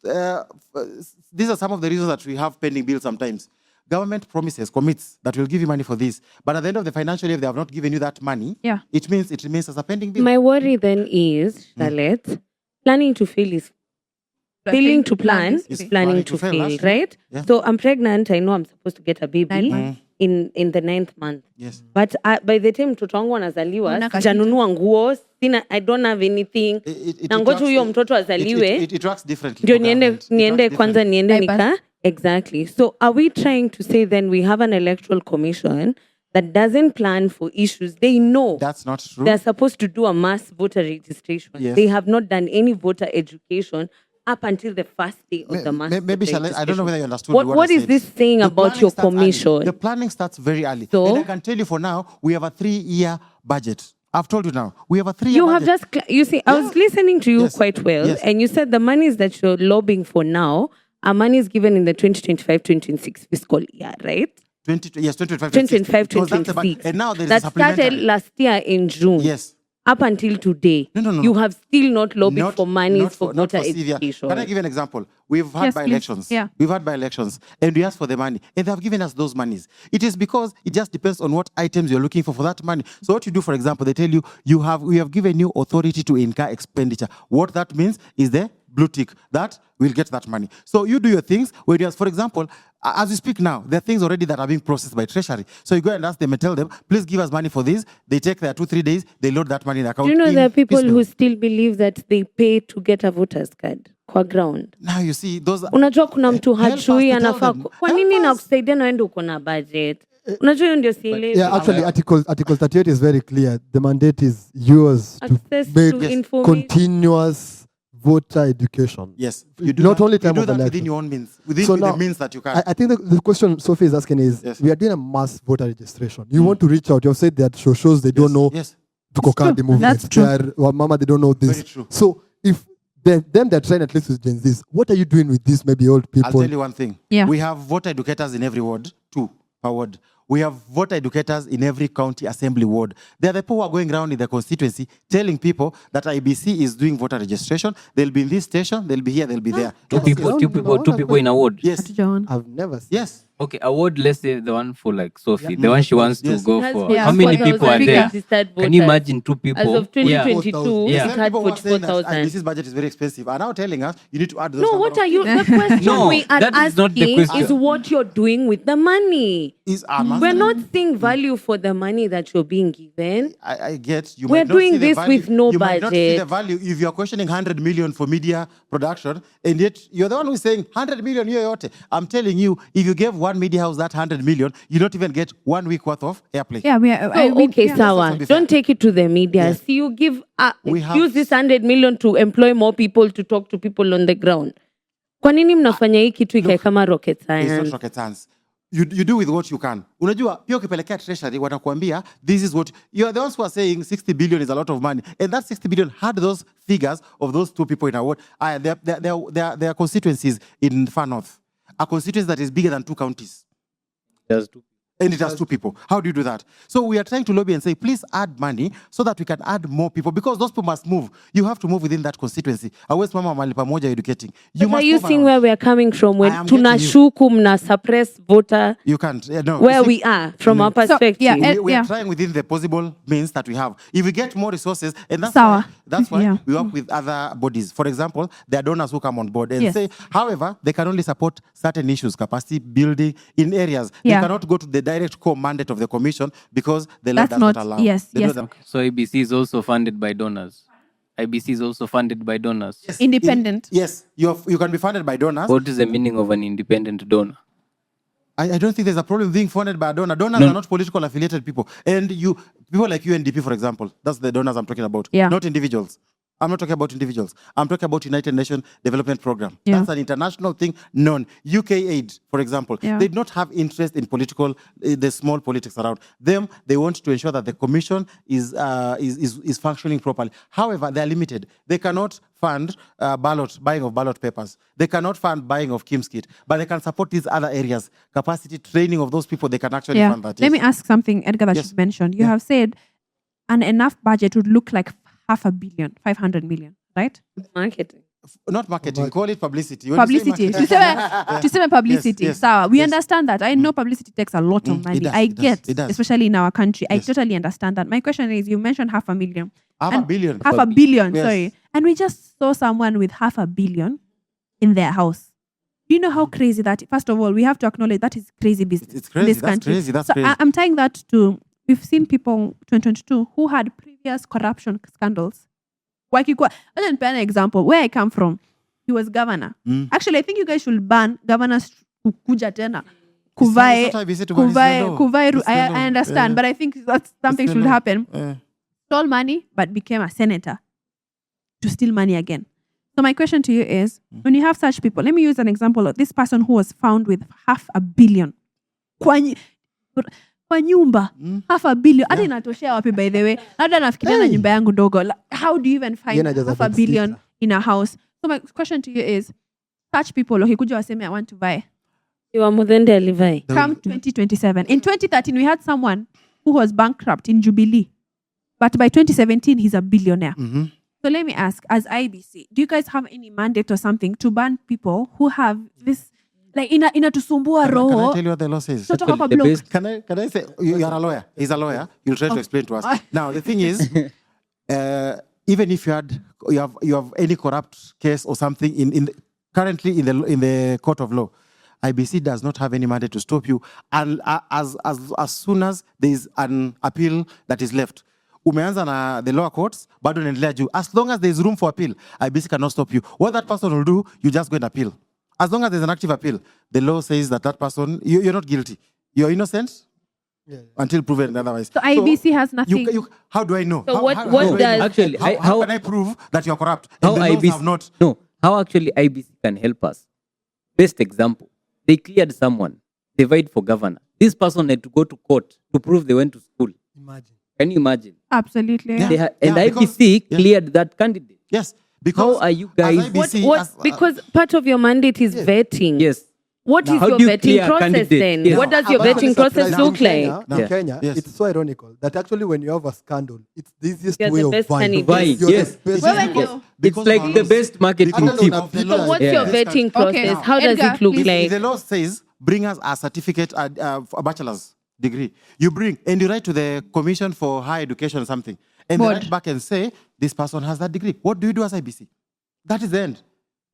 these are some of the reasons that we have pending bills sometimes. Government commits that will give you money for this. But at the end of the financial year, if they have not given you that money, it means it remains as a pending bill. My worry then is, Charlotte, planning to fail is failing to plan is planning to fail, right? Yeah. So I'm pregnant. I know I'm supposed to get a baby in the 9th month. Yes. But by the time mtoto wangu anazaliwa, sijanunua nguo, I don't have anything. Na ngoja huyo mtoto azaliwe. It works differently. Ndio niende kwanza niende nika. Exactly. So are we trying to say then we have an electoral commission that doesn't plan for issues? They know that's not true. They're supposed to do a mass voter registration. Yes. They have not done any voter education up until the first day of the mass maybe voter I don't know whether you understood what is this saying about your commission? The planning starts very early. So, and I can tell you for now, we have a 3-year budget. I've told you now, we have a 3-year budget. You see, I was listening to you quite well, and you said the monies that you're lobbying for now are monies given in the 2025-2026 fiscal year, right? 2025-2026. And now there is that started last year in June. Yes. Up until today, no. You have still not lobbied for money for voter education. Can I give you an example? We've had by-elections. Yeah. We've had by-elections, and we asked for the money, and they have given us those monies. It is because it just depends on what items you're looking for that money. So what you do, for example, they tell you, we have given you authority to incur expenditure. What that means is the blue tick, that we'll get that money. So you do your things. Whereas, for example, as we speak now, there are things already that are being processed by Treasury. So you go and ask them and tell them, please give us money for this. They take their 2-3 days, they load that money in the account. Do you know there are people who still believe that they pay to get a voter's card kwa ground? Now you see, those are... Unajua kuna mtu hajui anafaa. Kwa nini nakusaidia na endo uko na budget? Unajua hiyo ndio sielewi. Yeah, actually, Article 38 is very clear. The mandate is yours to make continuous voter education. Yes. You do not that, only time you do of that election. within your own means. Within So the now, means that you can. I think the question Sophie is asking is, we are doing a mass voter registration. You want to reach out. You've said that shows they don't know to coca the movement. That's true. Mama, they don't know this. Very true. So if they're trying at least with Gen Zs, what are you doing with these maybe old people? I'll tell you one thing. Yeah. We have voter educators in every ward, 2 per ward. We have voter educators in every county assembly ward. They are the people who are going around in the constituency telling people that Iebc is doing voter registration. They'll be in this station, they'll be here, they'll be there. Two people in a ward. Yes. I've never seen. Yes. Okay, a ward, let's say the one for like Sophie, the one she wants to go for. Yeah. How many people are there? Registered Can you voters. imagine 2 people? As of 2022, Yeah. it had People who are saying that 44,000. This budget is very expensive. Are now telling us you need to add those. No, what are you? The question No, we are that is not the asking question. is what you're doing with the money. We're not seeing value for the money that you're being given. I get you. We're might not doing see the this value. with no you might not see the budget. value if you're questioning 100 million for media production, and yet you're the one who's saying 100 million. I'm telling you, if you gave one media house that 100 million, you don't even get 1 week worth of airplay. Yeah, we are. I mean, Okay, yeah. Sawa. Don't take it to the media. Yes. See, you give We have- use this 100 million to employ more people to talk to people on the ground. Kwa nini mnafanya hii kitu ikae kama rocket It's science? not rocket science. You do with what you can. Unajua, pia ukipelekea treasury wanakuambia this is what you are the ones who are saying 60 billion is a lot of money, and that 60 billion had those figures of those 2 people in a ward. There are constituencies in far north, a constituency that is bigger than 2 counties. And it has 2 people. How do you do that? So we are trying to lobby and say, please add money so that we can add more people, because those people must move. You have to move within that constituency. Always mama mahali pamoja educating. But are you move seeing around. where we are coming from? When I am getting tunashuku mna suppress voter You can't. No. where You see, we are from our perspective. yeah, we are trying within the possible means that we have. If we get more resources, and that's Sawa. why Yeah. we work with other bodies. For example, there are donors who come on board and Yes. say, however, they can only support certain issues, capacity building in areas. Yeah. They cannot go to the direct core mandate of the commission because the law That's does not- not allow. yes, They do yes. that. So IBC is also funded by donors. IBC is also funded by donors. Yes. Independent. Yes, you can be funded by donors. What is the meaning of an independent donor? I don't think there's a problem being funded by a donor. Donors are not political affiliated people. And people like UNDP, for example, that's the donors I'm talking about. Yeah. Not individuals. I'm not talking about individuals. I'm talking about United Nations Development Program. Yeah. That's an international thing known. UK Aid, for example, Yeah. they do not have interest in the small politics around them. They want to ensure that the commission is functioning properly. However, they are limited. They cannot fund buying of ballot papers. They cannot fund buying of Kim's kit, but they can support these other areas. Capacity training of those people, they can actually fund that. Let yes. me ask something, Edgar, that Yes. you mentioned. You Yeah. have said an enough budget would look like 500 million, 500 million, right? Marketing. Not marketing, call it publicity. When you say Publicity. marketing- Tuseme publicity. Yes, Sawa. We yes. understand that. I know publicity takes a lot of Mm, money. it does, I it does, get, it does. especially in our country. I Yes. totally understand that. My question is, you mentioned 500 million. Half a And billion. Half a billion, Yes. sorry. And we just saw someone with 500 million in their house. Do you know how crazy that? First of all, we have to acknowledge that is crazy business. It's in crazy. this That's country. crazy. That's So crazy. I'm tying that to, we've seen people 2022 who had previous corruption scandals. Let me pay an example. Where I come from, he was governor. Mm. Actually, I think you guys should ban governors kuja tena. It's Kuvai, not IBC to ban, it's the law. kuvai, It's the I law. understand, Yeah. but I think that's something It's the should law. happen. Yeah. Stole money, but became a senator to steal money again. So my question to you is, when you have such people, let me use an example of this person who was found with 500 million. Kwa nyumba, 500 million. Hata inatoshea wapi, by the way? Hata nafikiria na nyumba yangu ndogo. How do you even find Yena jaza 500 billion in a house? So my question to you is, such people, wakikuja waseme, I want to buy. You are more than delivery. Come 2027. In 2013, we had someone who was bankrupt in Jubilee. But by 2017, he's a billionaire. Mhm. So let me ask, as IBC, do you guys have any mandate or something to ban people who have this, like, inatusumbua Can I roho? tell you what the law says? Toto hapa The block. best- Can I say, you are a lawyer. He's a lawyer. You'll try to explain to us. Now, the thing is, even if you have any corrupt case or something currently in the court of law, IBC does not have any mandate to stop you, and as soon as there is an appeal that is left. Umeanza na the lower courts, bado naendelea juu. As long as there is room for appeal, IBC cannot stop you. What that person will do, you just go and appeal. As long as there's an active appeal, the law says that person, you're not guilty. You're innocent until proven otherwise. So IBC has nothing. How do I know? So how can I prove that you're corrupt? How And the laws IBC have not. No, how actually IBC can help us? Best example, they cleared someone, they vied for governor. This person had to go to court to prove they went to school. Imagine. Can you imagine? Absolutely. Yeah. And IBC cleared that candidate. Yes. Because how are you guys? as IBC, because part of your mandate is vetting. Yes. What is How your do you vetting clear a process candidate? then? Yes. What does your I'm actually vetting process surprised. look like? Now Yeah. Kenya, Yes. it's so ironical that actually when you have a scandal, it's the easiest You're way the of best buying. candidate. Vying, You're the yes. best Well, candidate. when It's of like our the laws. best marketing Because tip. of the So what's Yeah. your vetting process? now, How does Edgar, it look please. like? The law says, bring us a certificate, a bachelor's degree. You bring, and you write to the Commission for Higher Education or something. And they Board. write back and say, this person has that degree. What do you do as IBC? That is the end.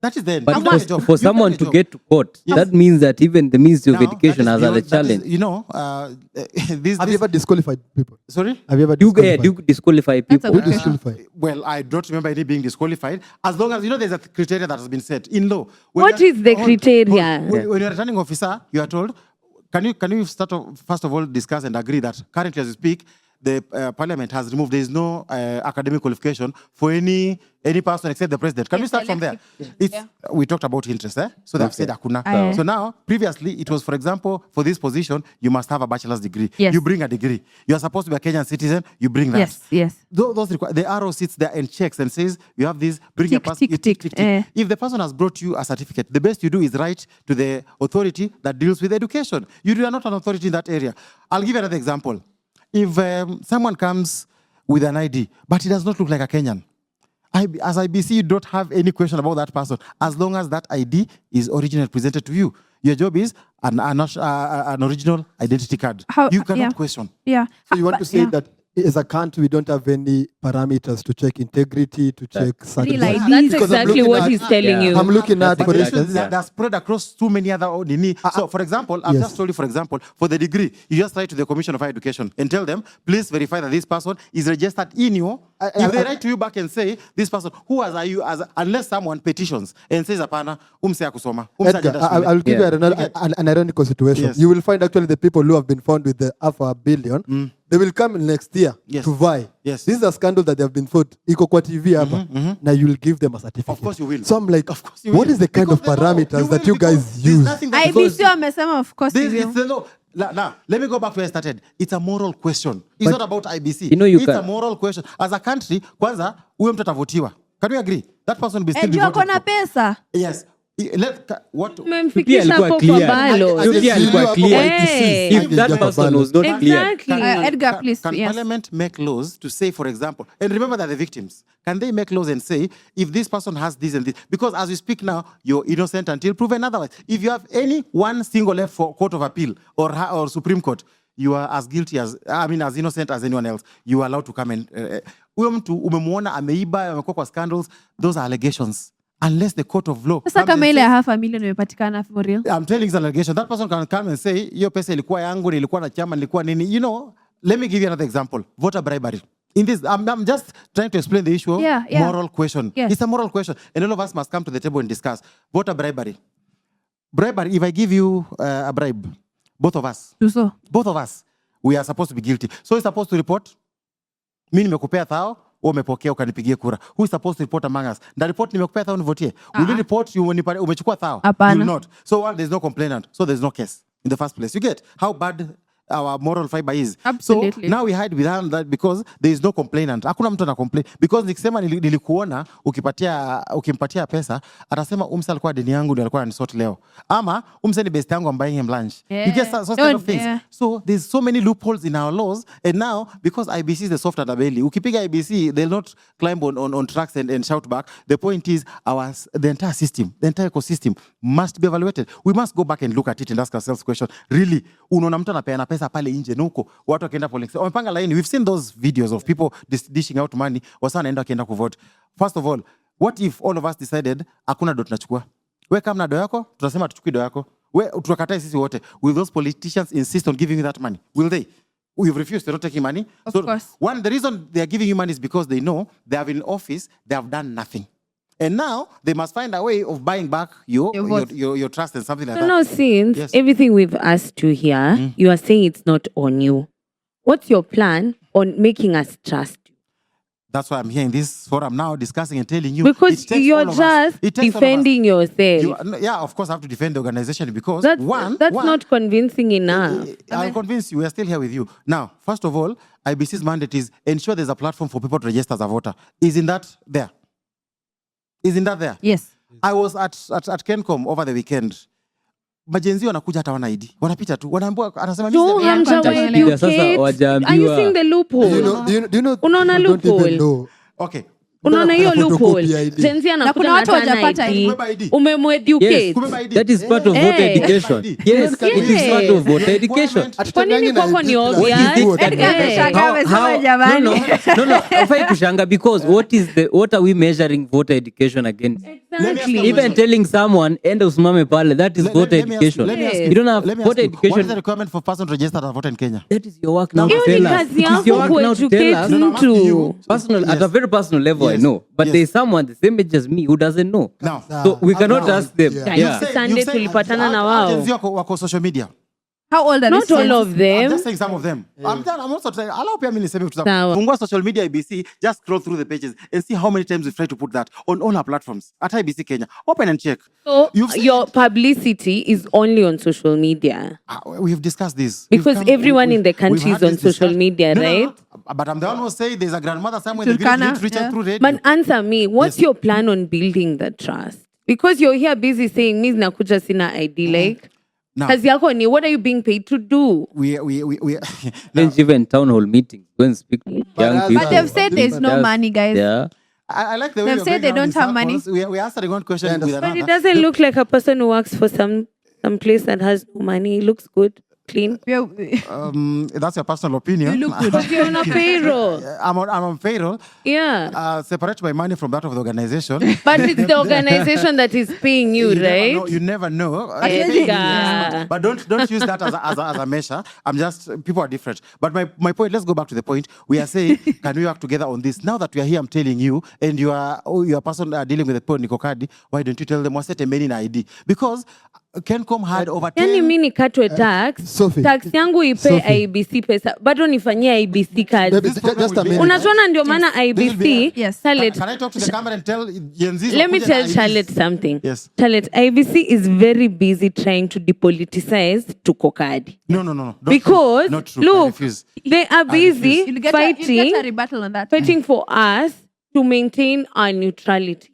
That is the end. But You've done your job. for You've done someone your to job. get to court, Yes. that means that even the Ministry of Now, Education that has is had a beyond- challenge. This, Have you ever disqualified people? sorry? Have you ever Do disqualified? you disqualify That's a people? good Who question. disqualified? Well, I don't remember any being disqualified. As long as, there's a criteria that has been set in law. What is the criteria? When you're a returning officer, you are told, can you start off, first of all, discuss and agree that currently as we speak, the Parliament has removed, there is no academic qualification for any person except the president. Can we start from there? We talked about interest, so they've said akuna. Aye. So now, previously, it was, for example, for this position, you must have a bachelor's degree. Yes. You bring a degree. You are supposed to be a Kenyan citizen, you bring that. Yes. Those the arrow sits there and checks and says, you have this, bring a Tick, pass. tick, you tick. If the person has brought you a certificate, the best you do is write to the authority that deals with education. You are not an authority in that area. I'll give you another example. If someone comes with an ID, but he does not look like a Kenyan, as IBC, you don't have any question about that person, as long as that ID is originally presented to you. Your job is an original identity card. You cannot question. Yeah. So you want to say that as a country, we don't have any parameters to check integrity, to check Real ID. That's Because I'm exactly looking what at- he's telling you. I'm looking at, That's for exactly- instance, They're spread across too many other ordinary. So, for example, I've Yes. just told you, for example, for the degree, you just write to the Commission of Higher Education and tell them, please verify that this person is registered in your. If they write to you back and say, this person, who are you, unless someone petitions and says, apana, umse akusoma, umse Edgar, hajenda shule." I'll give you Yeah. an ironical situation. Yes. You will find actually the people who have been found with the half a billion, they will come next year Yes. to vie. Yes. This is a scandal that they have been found. Iko kwa TV hapa. Now you will give them a certificate. Of course you will. So I'm like, Of course you what will. is the kind Because of the law, parameters that will, you because guys there's use? nothing that- IBC wamesema of course This hivyo. is the law. Now, let me go back to where I started. It's a moral question. It's But- not about IBC. You know you it's can- a moral question. As a country, kwanza, huyo mtu atavotiwa. Can we agree? That person will be still be Juu voted ako na for. pesa. Yes. What? Mmemfikisha alikuwa hapo clear. kwa ballot. Yule pia alikuwa clear. Hey. If that person was not clear, Exactly. Edgar, please. Can Yes. Parliament make laws to say, for example, and remember that the victims, can they make laws and say, if this person has this and this, because as we speak now, you're innocent until proven otherwise. If you have any one single left for Court of Appeal or Supreme Court, you are as guilty as, as innocent as anyone else. You are allowed to come and, huyo mtu umemuona ameiba, amekuwa kwa scandals, those are allegations. Unless the court of law. Sasa comes kama and ile says, ya half a million imepatikana for real. I'm telling you it's an allegation. That person can come and say, hiyo pesa ilikuwa yangu, nilikuwa na chama, nilikuwa nini. Let me give you another example. Voter bribery. In this, I'm just trying to explain the issue of moral question. Yes. It's a moral question. And all of us must come to the table and discuss. Voter bribery. Bribery, if I give you a bribe, both of us, we are supposed to be guilty. So we're supposed to report, mimi nimekupea thao, umepokea ukanipigie kura. Who is supposed to report among us? The report nimekupea thao nivotie. Will you report umechukua thao? Hapana. You will not. So there's no complainant. So there's no case in the first place. You get how bad our moral fiber is. Absolutely. So now we hide behind that because there is no complainant. Hakuna mtu ana complain. Because nikisema nilikuona ukimpatia pesa, atasema umse alikuwa deni yangu ndio alikuwa anisort leo. Ama umse ni best yangu I'm buying him lunch. You get so kind of things. So there's so many loopholes in our laws, and now because IBC is the soft underbelly, ukipiga IBC they'll not climb on tracks and shout back. The point is the entire system, the entire ecosystem must be evaluated. We must go back and look at it and ask ourselves the question, really, unaona mtu anapeana pesa pesa pale nje nuko watu wakienda polling wamepanga line. We've seen those videos of people dishing out money wasa wanaenda wakienda kuvote. First of all, what if all of us decided hakuna do tunachukua? Wewe kama na do yako tunasema tuchukue do yako. Wewe tukakataa sisi wote. Will those politicians insist on giving you that money? Will they? We've refused to not take money. Of course. The reason they are giving you money is because they know they have in office, they have done nothing. And now they must find a way of buying back your trust and something like that. No, since everything we've asked you here, you are saying it's not on you. What's your plan on making us trust you? That's why I'm here in this forum now discussing and telling you. Because you're just defending yourself. Of course I have to defend the organization because that's not convincing enough. I'll convince you. We are still here with you. Now, first of all, IBC's mandate is ensure there's a platform for people to register as a voter. Isn't that there? Yes. I was at Kencom over the weekend. Majenzi wanakuja hata wana ID. Wanapita tu. Wanaambiwa anasema Are you seeing the loophole? Do you know Unaona loophole? Okay. Unaona hiyo loophole. Jenzi anakuja na hata ID. Umemweducate. That is part of voter education. Yes, it is part of voter education. Kwa nini kwako ni obvious? No, afai kushanga because what are we measuring voter education against? Exactly. Even telling someone enda usimame pale, that is voter education. You don't have voter education. What is the requirement for person to register as voter in Kenya? That is your work now to tell us. It is your work now to tell us. Personal, at a very personal level, I know. But there is someone the same age as me who doesn't know. No. So we cannot ask them. Sunday tulipatana na wao. Wako social media. How old are Not these all of I'm them. just saying some of them. I'm also trying. Allow pia mimi niseme vitu zangu. Fungua social media IBC, just scroll through the pages and see how many times we try to put that on all our platforms at IBC Kenya. Open and check. So your publicity is only on social media. We've discussed this. Because everyone in the country is on social media, right? No. But I'm the one who say there's a grandmother somewhere in the village reach out through radio. But answer me, what's your plan on building the trust? Because you're here busy saying, Miss Nakuja Sina ID, like... Now, what are you being paid to do? We even town hall meetings go and speak to young people. But they've said there's no money, guys. Yeah. I like the way they've said they don't have money. We're answering one question with another. But it doesn't look like a person who works for some place that has no money. It looks good, clean. That's your personal opinion. You look good. But you're on a payroll. I'm on payroll. Yeah. Separate my money from that of the organization. But it's the organization that is paying you, right? You never know. But don't use that as a measure. People are different. But my point, let's go back to the point. We are saying, can we work together on this? Now that we are here, I'm telling you, and you are a person dealing with the poor Nikokadi, why don't you tell them, wasete many in ID? Because Kencom had over 10... Yani mimi nikatwe tax. Sophie. Tax yangu ipe IBC pesa. Bado nifanyia IBC card. Just a minute. Unatuona ndio maana IBC. Yes. Charlotte, Can I talk to the camera and tell Gen Z? let me tell Charlotte something. Yes. Charlotte, IBC is very busy trying to depoliticize Tukokadi. No. Because, not true. look, they are busy You'll get a rebuttal on that. fighting for us to maintain our neutrality.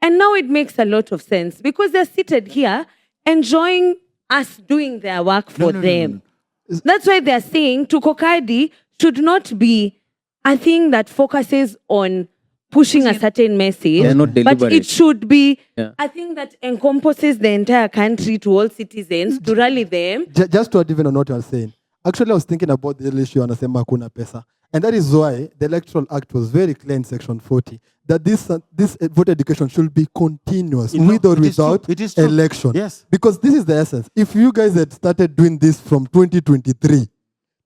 And now it makes a lot of sense because they're seated here enjoying us doing their work for them. No. That's why they're saying Tukokadi should not be a thing that focuses on pushing a certain message, but it should be a thing that encompasses the entire country to all citizens to rally them. Just to add even on what you are saying. Actually, I was thinking about the issue anasema hakuna pesa. And that is why the Electoral Act was very clear in Section 40 that this voter education should be continuous with or without election. Yes. Because this is the essence. If you guys had started doing this from 2023,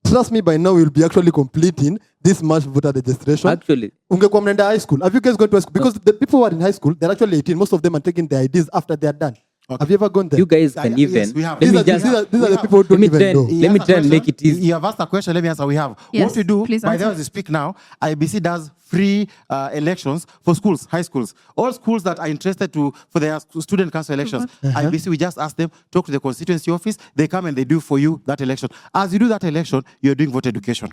trust me, by now we'll be actually completing this mass voter registration. Actually. Ungekuwa mnaenda high school. Have you guys gone to high school? Because the people who are in high school, they're actually 18. Most of them are taking their IDs after they're done. Okay. Have you ever gone there? You guys can even. Yes, we have. These are the people who don't even know. Let me try and make it easy. You have asked a question. Let me answer. We have. Yes, what we do, by the way, answer. as we speak now, IBC does free elections for schools, high schools. All schools that are interested for their student council elections. IBC, we just ask them, talk to the constituency office. They come and they do for you that election. As you do that election, you're doing voter education.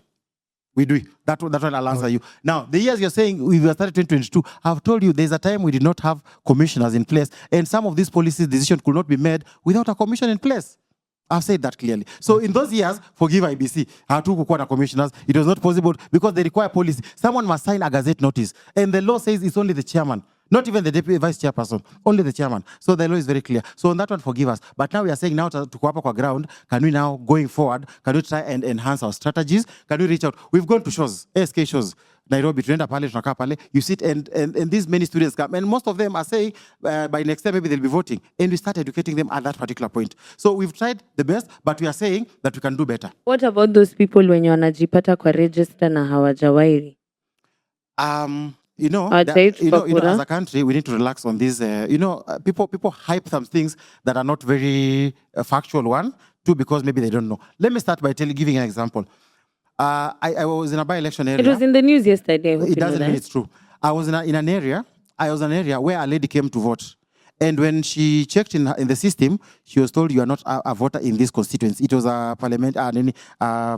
We do it. That one I'll answer you. Now, the years you're saying we were started 2022, I've told you there's a time we did not have commissioners in place, and some of these policies decisions could not be made without a commission in place. I've said that clearly. So in those years, forgive IBC, hatukukuwa na commissioners. It was not possible because they require policy. Someone must sign a gazette notice, and the law says it's only the chairman Not even the deputy vice chairperson, only the chairman. So the law is very clear. So on that one, forgive us. But now we are saying now to go up ground, can we now, going forward, can we try and enhance our strategies? Can we reach out? We've gone to shows, ASK shows, Nairobi, tunaenda pale, tunakaa pale. You sit and these many students come. And most of them are saying, by next time, maybe they'll be voting. And we start educating them at that particular point. So we've tried the best, but we are saying that we can do better. What about those people when you wanajipata kwa register na hawajawairi? As a country, we need to relax on this. People hype some things that are not very factual. One, two, because maybe they don't know. Let me start by giving an example. I was in a by-election area. It was in the news yesterday. It doesn't mean it's true. I was in an area where a lady came to vote. And when she checked in the system, she was told you are not a voter in this constituency. It was a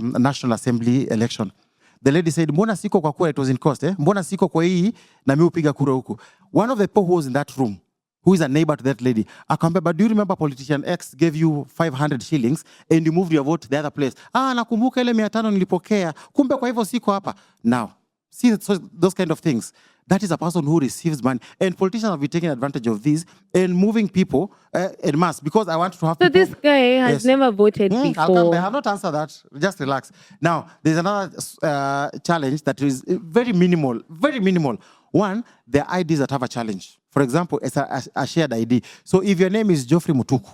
National Assembly election. The lady said, mbona siko kwa kura, it was in cost, mbona siko kwa hii, na mi upiga kura huku. One of the people who was in that room, who is a neighbor to that lady, akamwambia, but do you remember politician X gave you 500 shillings and you moved your vote to the other place? Nakumbuka ile 500 nilipokea, kumbe kwa hivyo siko hapa. Now, see those kind of things. That is a person who receives money. And politicians have been taking advantage of this and moving people en masse, because I want to have So people, this guy has never voted before. I have not answered that. Just relax. Now, there's another challenge that is very minimal. Very minimal. One, the IDs that have a challenge. For example, it's a shared ID. So if your name is Geoffrey Mutuku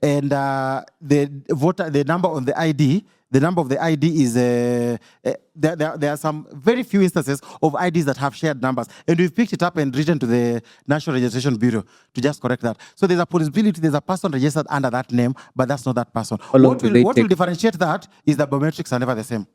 and the number on the ID, the number of the ID is, there are some very few instances of IDs that have shared numbers. And we've picked it up and written to the National Registration Bureau to just correct that. So there's a possibility there's a person registered under that name, but that's not that person. What will differentiate that is the biometrics are never the same.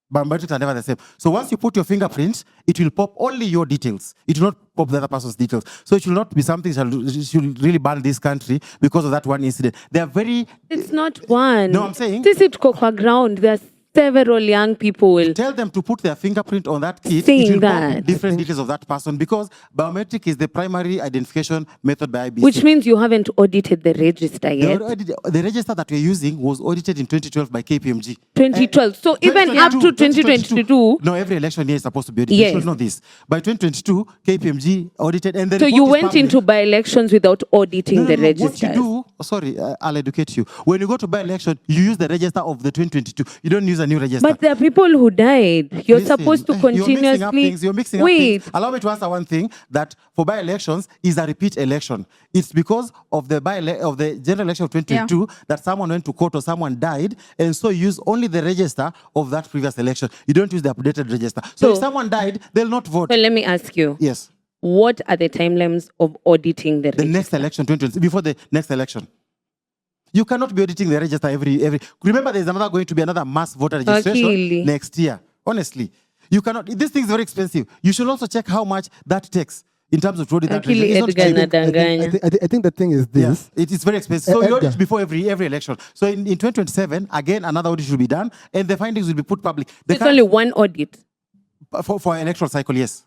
Biometrics are never the same. So once you put your fingerprint, it will pop only your details. It will not pop the other person's details. So it will not be something that should really ban this country because of that one incident. They are very... It's not one. No, I'm saying... Sisi tuko kwa ground. There's several young people. Tell them to put their fingerprint on that kit. Saying it will that. pop different details of that person, because biometric is the primary identification method by IBC. Which means you haven't audited the register yet. The register that we're using was audited in 2012 by KPMG. 2012. So even up to 2022. No, every election year is supposed to be audited. Yes. You should know this. By 2022, KPMG audited, and the So report you is went published. into by-elections without auditing the register. What you do, I'll educate you. When you go to by-election, you use the register of the 2022. You don't use a new register. But there are people who died. You're supposed to continuously... You're mixing up things. Allow me to answer one thing, that for by-elections is a repeat election. It's because of the general election of 2022 that someone went to court or someone died, and so you use only the register of that previous election. You don't use the updated register. So if someone died, they'll not vote. So let me ask you. Yes. What are the timelines of auditing the register? The next election, 2020, before the next election. You cannot be auditing the register every. Remember, there's going to be another mass voter registration next year. Honestly, you cannot. This thing is very expensive. You should also check how much that takes in terms of audit. I think the thing is this. Yeah, it is very expensive. So you audit before every election. So in 2027, again, another audit should be done, and the findings will be put public. It's only one audit for an electoral cycle. Yes.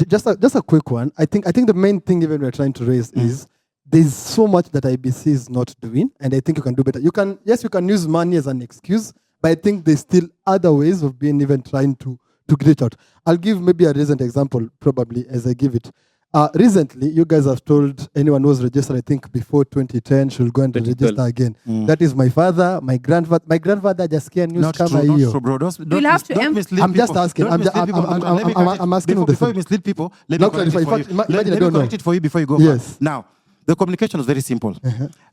Just a quick one. I think the main thing even we're trying to raise is, there's so much that IBC is not doing, and I think you can do better. You can use money as an excuse, but I think there's still other ways of being even trying to get it out. I'll give maybe a recent example, probably, as I give it. Recently, you guys have told anyone who was registered, I think before 2010, should go and register again. That is my father, my grandfather. My grandfather just came news kama hiyo. Not true, bro. Don't mislead I'm people. just asking. I'm asking. Before you mislead people, let me correct it for you before you go back. Now, the communication was very simple.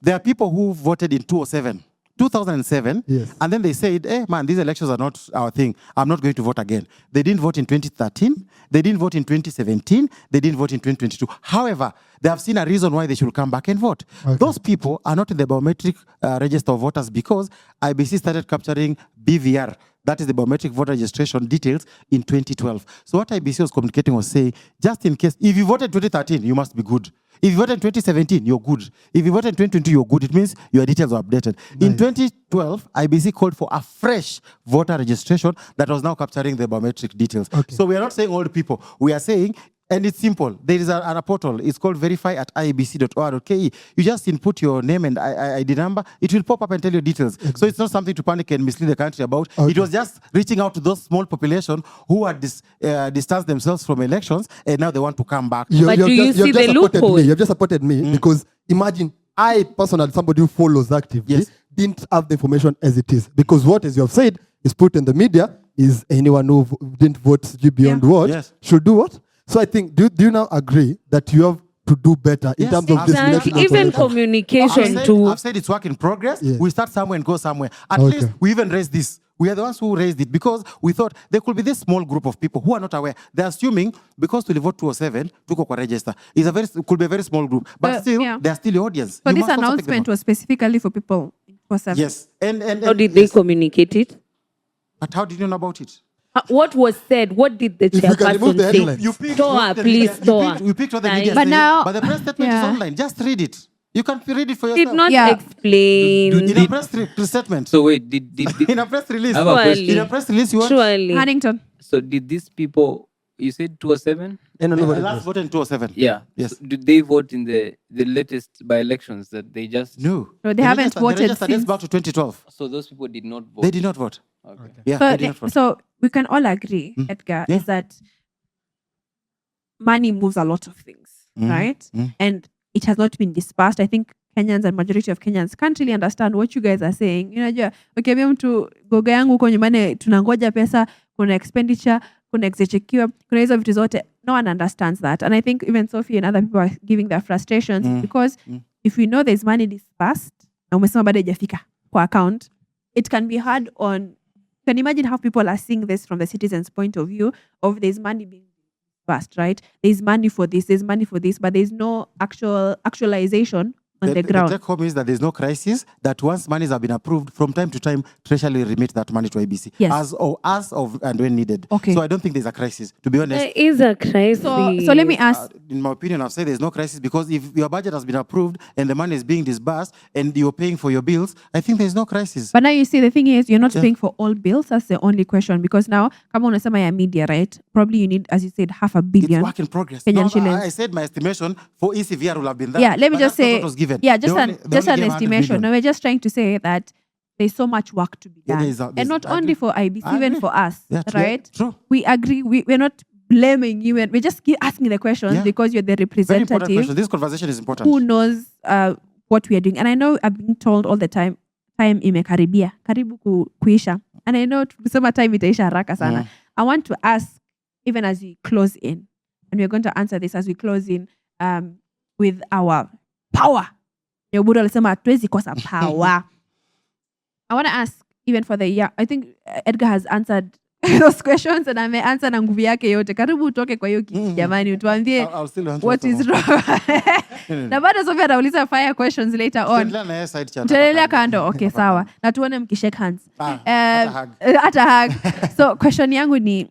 There are people who voted in 2007, and then they said, hey, man, these elections are not our thing. I'm not going to vote again. They didn't vote in 2013. They didn't vote in 2017. They didn't vote in 2022. However, they have seen a reason why they should come back and vote. Those people are not in the biometric register of voters because IBC started capturing BVR. That is the biometric voter registration details in 2012. So what IBC was communicating was saying, just in case, if you voted 2013, you must be good. If you voted in 2017, you're good. If you voted in 2022, you're good. It means your details are updated. Nice. In 2012, IBC called for a fresh voter registration that was now capturing the biometric details. So we are not saying old people. We are saying And it's simple. There is a portal. It's called verify@iebc.or.ke. You just input your name and ID number. It will pop up and tell you details. Exactly. So it's not something to panic and mislead the country about. Okay. It was just reaching out to those small population who had distanced themselves from elections, and now they want to come back. But do you see the loophole? You have just supported me because imagine I personally, somebody who follows actively, didn't have the information as it is. Because what, as you have said, is put in the media is anyone who didn't vote beyond what should do what? So I think, do you now agree that you have to do better in terms of this election? Even communication too. I've said it's work in progress. Yeah. We start somewhere and go somewhere. At least we even raised this. We are the ones who raised it because we thought there could be this small group of people who are not aware. They're assuming because to vote 207, to register, could be a very small group. But still, they're still your audience. So this announcement was specifically for people 207. Yes. And how did they communicate it? But how did you know about it? What was said? What did the chairperson say? You picked We picked what the media but now, but the press statement is online. Just read it. You can read it for yourself. Did not explain. In a press statement. So wait, did in a press release? Surely. In a press release, you want? Surely. Huntington. So did these people? You said 207? No. Last vote in 207. Yeah. Yes. So did they vote in the latest by-elections that they just... No. So they haven't voted since back to 2012. So those people did not vote? They did not vote. Okay. Yeah, they did not vote. So we can all agree, Edgar, is that money moves a lot of things, right? And it has not been dispersed. I think Kenyans and majority of Kenyans can't really understand what you guys are saying. Okay, mtu goga yangu huko nyumbani tunangoja pesa, kuna expenditure, kuna executive, kuna hizo vitu zote. No one understands that. And I think even Sophie and other people are giving their frustrations because if we know there's money dispersed, na umesema bado haijafika kwa account, it can be hard on... You can imagine how people are seeing this from the citizens' point of view of there's money being dispersed, right? There's money for this, but there's no actualization on the ground. The take home is that there's no crisis, that once monies have been approved, from time to time, Treasury will remit that money to IBC. Yes. As of and when needed. Okay. So I don't think there's a crisis, to be honest. There is a crisis. So let me ask. In my opinion, I've said there's no crisis because if your budget has been approved and the money is being disbursed and you're paying for your bills, I think there's no crisis. But now you see, the thing is, you're not paying for all bills. That's the only question. Because now, come on, unasema ya media, right? Probably you need, as you said, 500 million. It's work in progress. Kenyan shillings. I said my estimation for ECVR will have been that. Yeah, let me just say, what was given. yeah, just an estimation. No, we're just trying to say that there's so much work to be done. And not only for IBC, even for us, right? True. We agree. We're not blaming you. We're just keep asking the questions because you're the representative. Very important question. This conversation is important. Who knows what we are doing. And I know I've been told all the time imekaribia. Karibu kuisha. And I know kusema time itaisha haraka sana. I want to ask, even as we close in, and we're going to answer this as we close in with our power. Yobudo alisema hatuwezi kosa power. I want to ask, even for the year, I think Edgar has answered those questions and ameanswer na nguvu yake yote. Karibu utoke kwa hiyo kiti jamani, utuambie what is wrong. Na bado Sophia atauliza fire questions later on. Tutaendelea kando. Okay, sawa. Na tuone mkishake hands. Hata hug. So question yangu ni,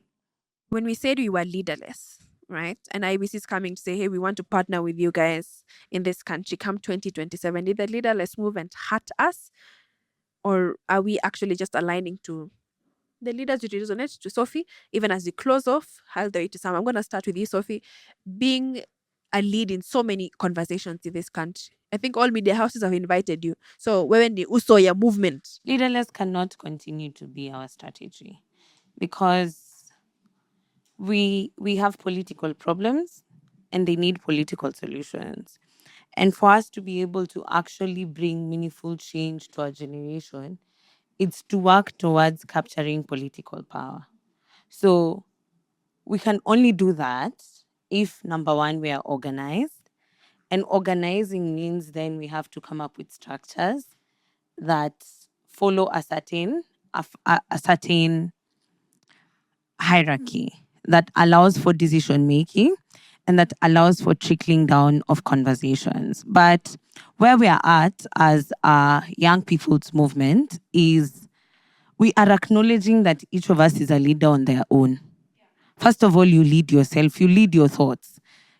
when we said we were leaderless, right? And IBC is coming to say, hey, we want to partner with you guys in this country come 2027. Did the leaderless movement hurt us? Or are we actually just aligning to the leaders? You resonate to Sophie, even as we close off, all the way to Sam. I'm going to start with you, Sophie. Being a lead in so many conversations in this country, I think all media houses have invited you. So, when the uso ya movement, leaderless cannot continue to be our strategy because we have political problems and they need political solutions. And for us to be able to actually bring meaningful change to our generation, it's to work towards capturing political power. So we can only do that if, number one, we are organized. And organizing means then we have to come up with structures that follow a certain hierarchy that allows for decision making and that allows for trickling down of conversations. But where we are at as a young people's movement is we are acknowledging that each of us is a leader on their own. First of all, you lead yourself, you lead your thoughts.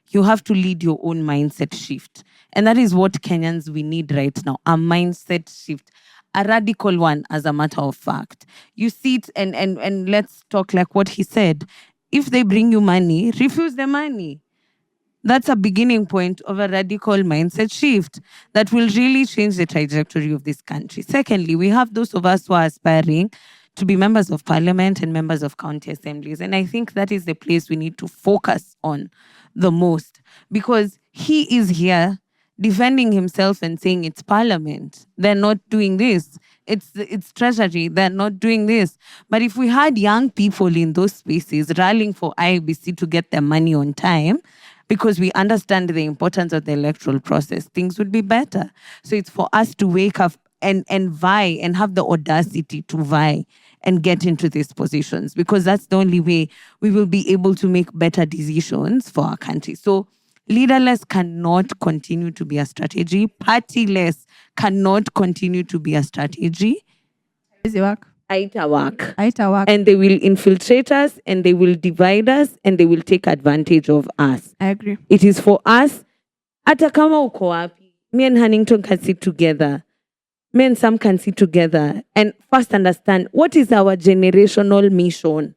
You have to lead your own mindset shift. And that is what Kenyans we need right now, a mindset shift, a radical one, as a matter of fact. You see it and let's talk like what he said. If they bring you money, refuse the money. That's a beginning point of a radical mindset shift that will really change the trajectory of this country. Secondly, we have those of us who are aspiring to be members of parliament and members of county assemblies. And I think that is the place we need to focus on the most, because he is here defending himself and saying it's parliament. They're not doing this. It's treasury. They're not doing this. But if we had young people in those spaces rallying for IEBC to get their money on time, because we understand the importance of the electoral process, things would be better. So it's for us to wake up and vie and have the audacity to vie and get into these positions, because that's the only way we will be able to make better decisions for our country. So leaderless cannot continue to be a strategy. Partyless cannot continue to be a strategy. Does it work? Aita work. Aita work. And they will infiltrate us, and they will divide us, and they will take advantage of us. I agree. It is for us. Hata kama uko wapi, me and Hannington can sit together. Me and Sam can sit together and first understand what is our generational mission.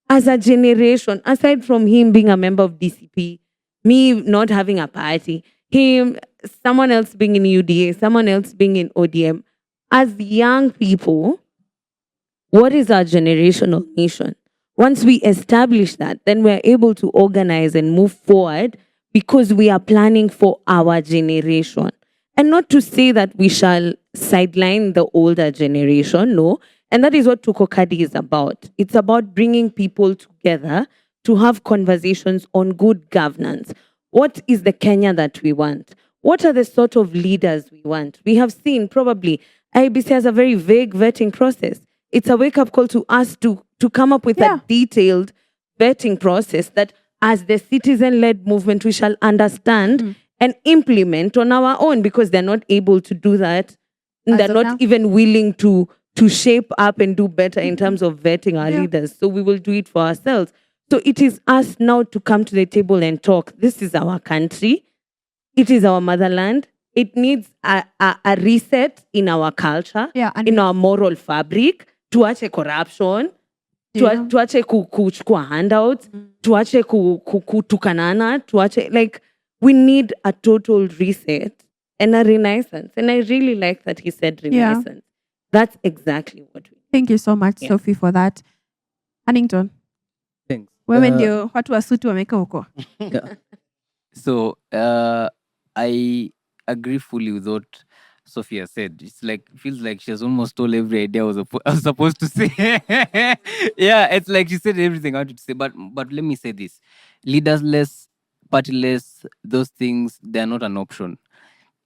As a generation, aside from him being a member of DCP, me not having a party, him, someone else being in UDA, someone else being in ODM, as young people, what is our generational mission? Once we establish that, then we're able to organize and move forward, because we are planning for our generation. And not to say that we shall sideline the older generation, no. And that is what Tukokadi is about. It's about bringing people together to have conversations on good governance. What is the Kenya that we want? What are the sort of leaders we want? We have seen probably IEBC has a very vague vetting process. It's a wake-up call to us to come up with a detailed vetting process that as the citizen-led movement we shall understand and implement on our own, because they're not able to do that. They're not even willing to shape up and do better in terms of vetting our leaders. So we will do it for ourselves. So it is us now to come to the table and talk. This is our country. It is our motherland. It needs a reset in our culture, in our moral fabric, tuache corruption, tuache kuchukua handouts, tuache kutukanana, tuache, like, we need a total reset and a renaissance. And I really like that he said renaissance. Yeah. That's exactly what we need. Thank you so much, Sophie, for that. Hannington. Thanks. Wewe ndio watu wa suti wameka huko. So, I agree fully with what Sophia said. It's like, feels like she has almost told every idea I was supposed to say. Yeah, it's like she said everything I wanted to say. But let me say this. Leaderless, partyless, those things, they're not an option.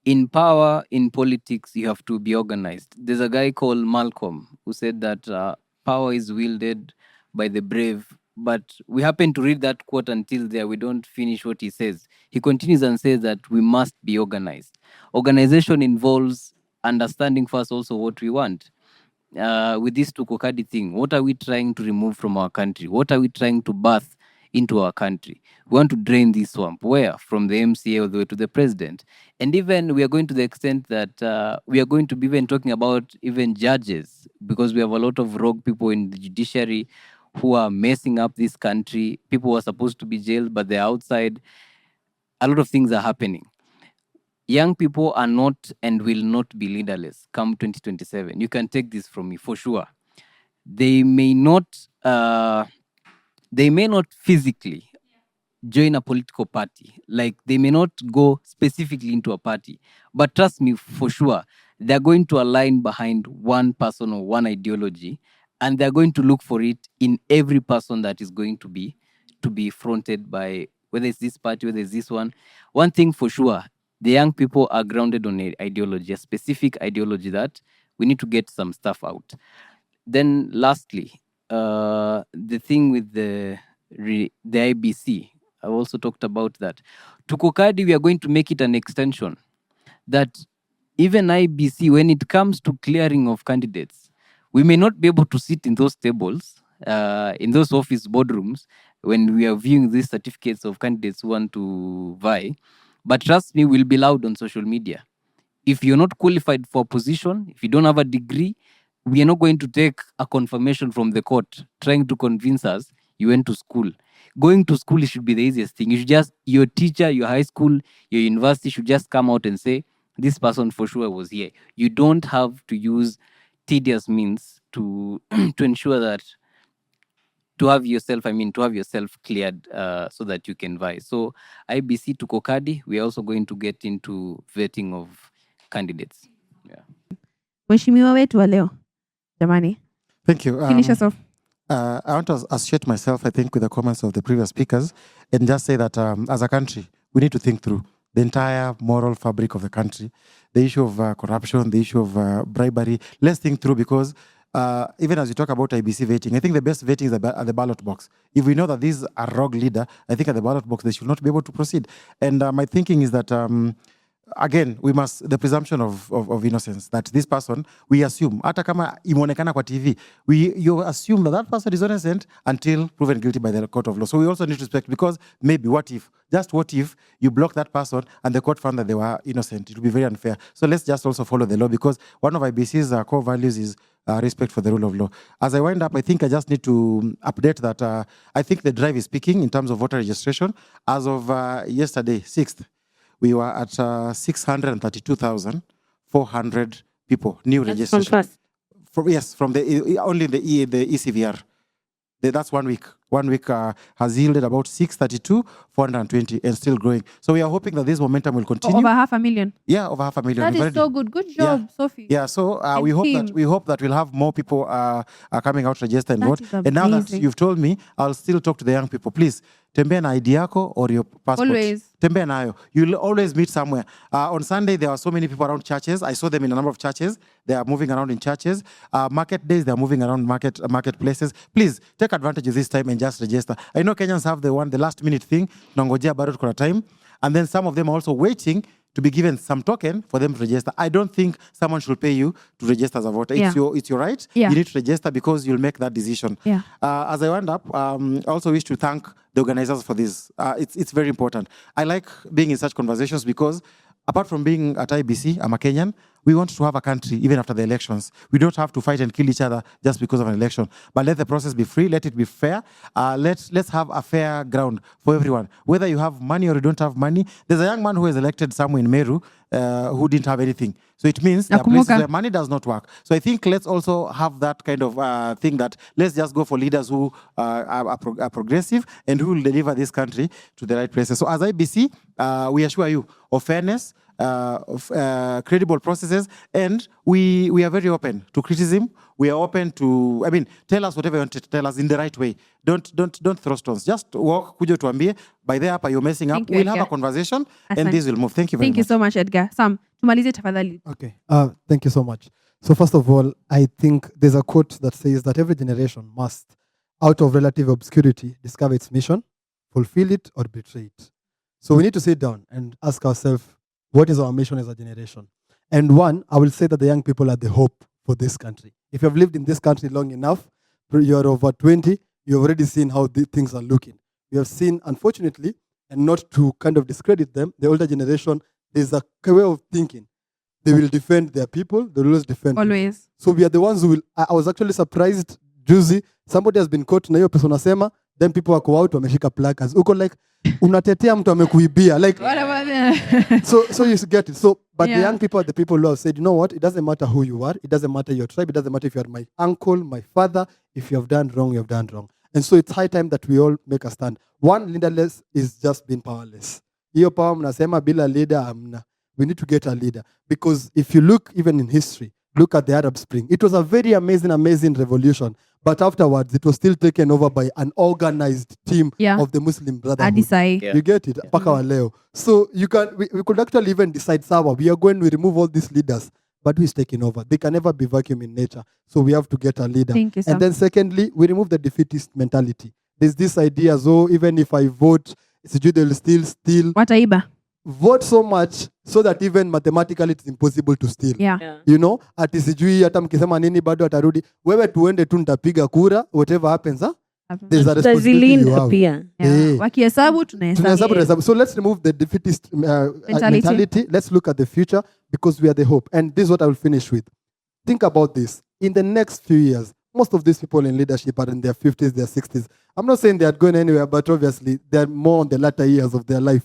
In power, in politics, you have to be organized. There's a guy called Malcolm who said that power is wielded by the brave. But we happen to read that quote until there. We don't finish what he says. He continues and says that we must be organized. Organization involves understanding first also what we want. With this Tukokadi thing, what are we trying to remove from our country? What are we trying to birth into our country? We want to drain this swamp. Where? From the MCA all the way to the president. And even we are going to the extent that we are going to be even talking about even judges, because we have a lot of rogue people in the judiciary who are messing up this country. People who are supposed to be jailed, but they're outside. A lot of things are happening. Young people are not and will not be leaderless come 2027. You can take this from me for sure. They may not physically join a political party. Like, they may not go specifically into a party. But trust me, for sure, they're going to align behind one person or one ideology, and they're going to look for it in every person that is going to be fronted by, whether it's this party, whether it's this one. One thing for sure, the young people are grounded on an ideology, a specific ideology that we need to get some stuff out. Then lastly, the thing with the IBC, I've also talked about that. Tukokadi, we are going to make it an extension that even IBC, when it comes to clearing of candidates, we may not be able to sit in those tables, in those office boardrooms, when we are viewing these certificates of candidates who want to vie. But trust me, we'll be loud on social media. If you're not qualified for a position, if you don't have a degree, we are not going to take a confirmation from the court trying to convince us you went to school. going to school should be the easiest thing. You should just, your teacher, your high school, your university should just come out and say, this person for sure was here. You don't have to use tedious means to to ensure that to have yourself cleared so that you can vie. So IBC to Kokadi, we are also going to get into vetting of candidates. Yeah. Mheshimiwa wetu wa leo. Jamani. Thank you. Finish us off. I want to associate myself, I think, with the comments of the previous speakers and just say that as a country, we need to think through the entire moral fabric of the country, the issue of corruption, the issue of bribery. Let's think through, because even as you talk about IBC voting, I think the best voting is at the ballot box. If we know that these are rogue leader, I think at the ballot box, they should not be able to proceed. And my thinking is that again, we must, the presumption of innocence, that this person, we assume, hata kama imonekana kwa TV, you assume that that person is innocent until proven guilty by the court of law. So we also need to respect, because maybe what if you block that person and the court found that they were innocent? It would be very unfair. So let's just also follow the law, because one of IBC's core values is respect for the rule of law. As I wind up, I think I just need to update that I think the drive is peaking in terms of voter registration. As of yesterday, 6th, we were at 632,400 people, new registration. From the only the ECVR. That's 1 week. 1 week has yielded about 632,420 and still growing. So we are hoping that this momentum will continue. Over 500,000. Yeah, over 500,000. That is so good. Good job, Sophie. Yeah, so we hope that we'll have more people coming out to register and vote. And now that you've told me, I'll still talk to the young people. Please, tembea na ID yako or your passport. Always. Tembea nayo. You'll always meet somewhere. On Sunday, there are so many people around churches. I saw them in a number of churches. They are moving around in churches. Market days, they are moving around marketplaces. Please, take advantage of this time and just register. I know Kenyans have the last minute thing. Nangojea bado kuna time. And then some of them are also waiting to be given some token for them to register. I don't think someone should pay you to register as a voter. Yeah. It's your right. Yeah. You need to register because you'll make that decision. Yeah. As I wind up, I also wish to thank the organizers for this. It's very important. I like being in such conversations because apart from being at IBC, I'm a Kenyan. We want to have a country even after the elections. We don't have to fight and kill each other just because of an election. But let the process be free. Let it be fair. Let's have a fair ground for everyone. Whether you have money or you don't have money. There's a young man who was elected somewhere in Meru who didn't have anything. So it means there are places where money does not work. So I think let's also have that kind of thing, that let's just go for leaders who are progressive and who will deliver this country to the right places. So as IBC, we assure you of fairness, of credible processes, and we are very open to criticism. We are open to, tell us whatever you want to tell us in the right way. Don't throw stones. Just walk, kuja tuambie, by the upper you're messing up. We'll have a conversation and this will move. Thank you very much. Thank you so much, Edgar. Sam, tumalize tafadhali. Okay. Thank you so much. So first of all, I think there's a quote that says that every generation must, out of relative obscurity, discover its mission, fulfill it, or betray it. So we need to sit down and ask ourselves, what is our mission as a generation? And one, I will say that the young people are the hope for this country. If you have lived in this country long enough, you're over 20, you've already seen how things are looking. You have seen, unfortunately, and not to kind of discredit them, the older generation, there's a way of thinking. They will defend their people, they will always defend Always. people. So we are the ones who will, I was actually surprised, juicy, somebody has been caught na hiyo pesa unasema, then people wako out wameshika placards. Uko like, unatetea mtu amekuibia. Like, so you get it. So, but the young people are the people who have said, you know what, it doesn't matter who you are, it doesn't matter your tribe, it doesn't matter if you are my uncle, my father, if you have done wrong, you have done wrong. And so it's high time that we all make a stand. One, leaderless is just being powerless. Hiyo power mnasema bila leader amna. We need to get a leader. Because if you look even in history, look at the Arab Spring. It was a very amazing revolution. But afterwards, it was still taken over by an organized team of the Muslim Brotherhood. You get it? Paka wa leo. So we could actually even decide, Sawa, we remove all these leaders. But who is taking over? They can never be vacuum in nature. So we have to get a leader. Thank you, sir. And then secondly, we remove the defeatist mentality. There's this idea, so even if I vote, sijui they'll still Wataiba. Vote so much so that even mathematically it's impossible to steal. Yeah. You know, ati sijui hata mkisema nini bado atarudi. Wewe tuende tu nitapiga kura, whatever happens, there's a responsibility you have. Wakihesabu tunahesabu. So let's remove the defeatist mentality. Let's look at the future because we are the hope. And this is what I will finish with. Think about this. In the next few years, most of these people in leadership are in their 50s, their 60s. I'm not saying they are going anywhere, but obviously they're more on the latter years of their life.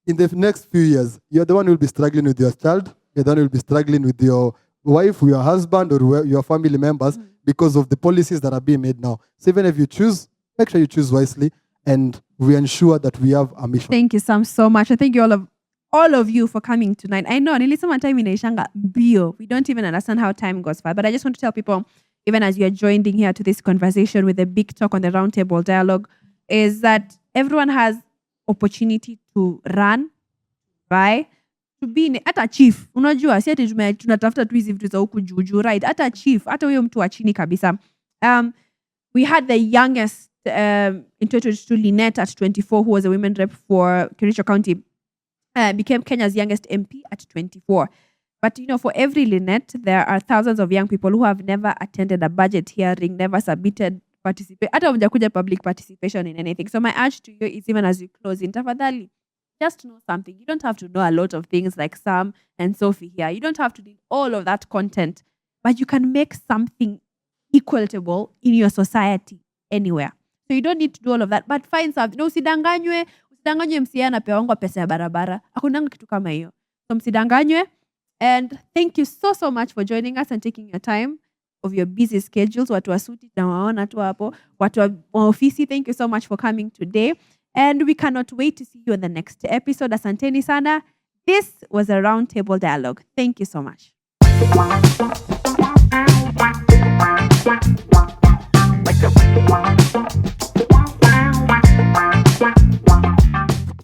In the next few years, you're the one who will be struggling with your child, you're the one who will be struggling with your wife, your husband, or your family members because of the policies that are being made now. So even if you choose, make sure you choose wisely, and we ensure that we have a mission. Thank you, Sam, so much. And thank you all of you for coming tonight. I know, nilisema time inaishanga bio. We don't even understand how time goes by. But I just want to tell people, even as you are joining here to this conversation with the big talk on the roundtable dialogue, is that everyone has opportunity to run, right? To be in, hata chief. Unajua, si ati tunatafuta tu hizi vitu za huku juju, right? Hata chief, hata huyo mtu wa chini kabisa. We had the youngest in 2022, Lynette at 24, who was a women rep for Kericho County, became Kenya's youngest MP at 24. But, for every Lynette, there are thousands of young people who have never attended a budget hearing, never submitted public participation in anything. So my urge to you is, even as you close in, tafadhali, just know something. You don't have to know a lot of things like Sam and Sophie here. You don't have to do all of that content, but you can make something equitable in your society anywhere. So you don't need to do all of that, but find something. No, usidanganywe MCA anapewa pesa ya barabara. Hakunanga kitu kama hiyo. So msidanganywe. And thank you so much for joining us and taking your time of your busy schedules. Watu wa suti na waona tu hapo. Watu wa ofisi, thank you so much for coming today. And we cannot wait to see you in the next episode. Asanteni sana. This was a roundtable dialogue. Thank you so much.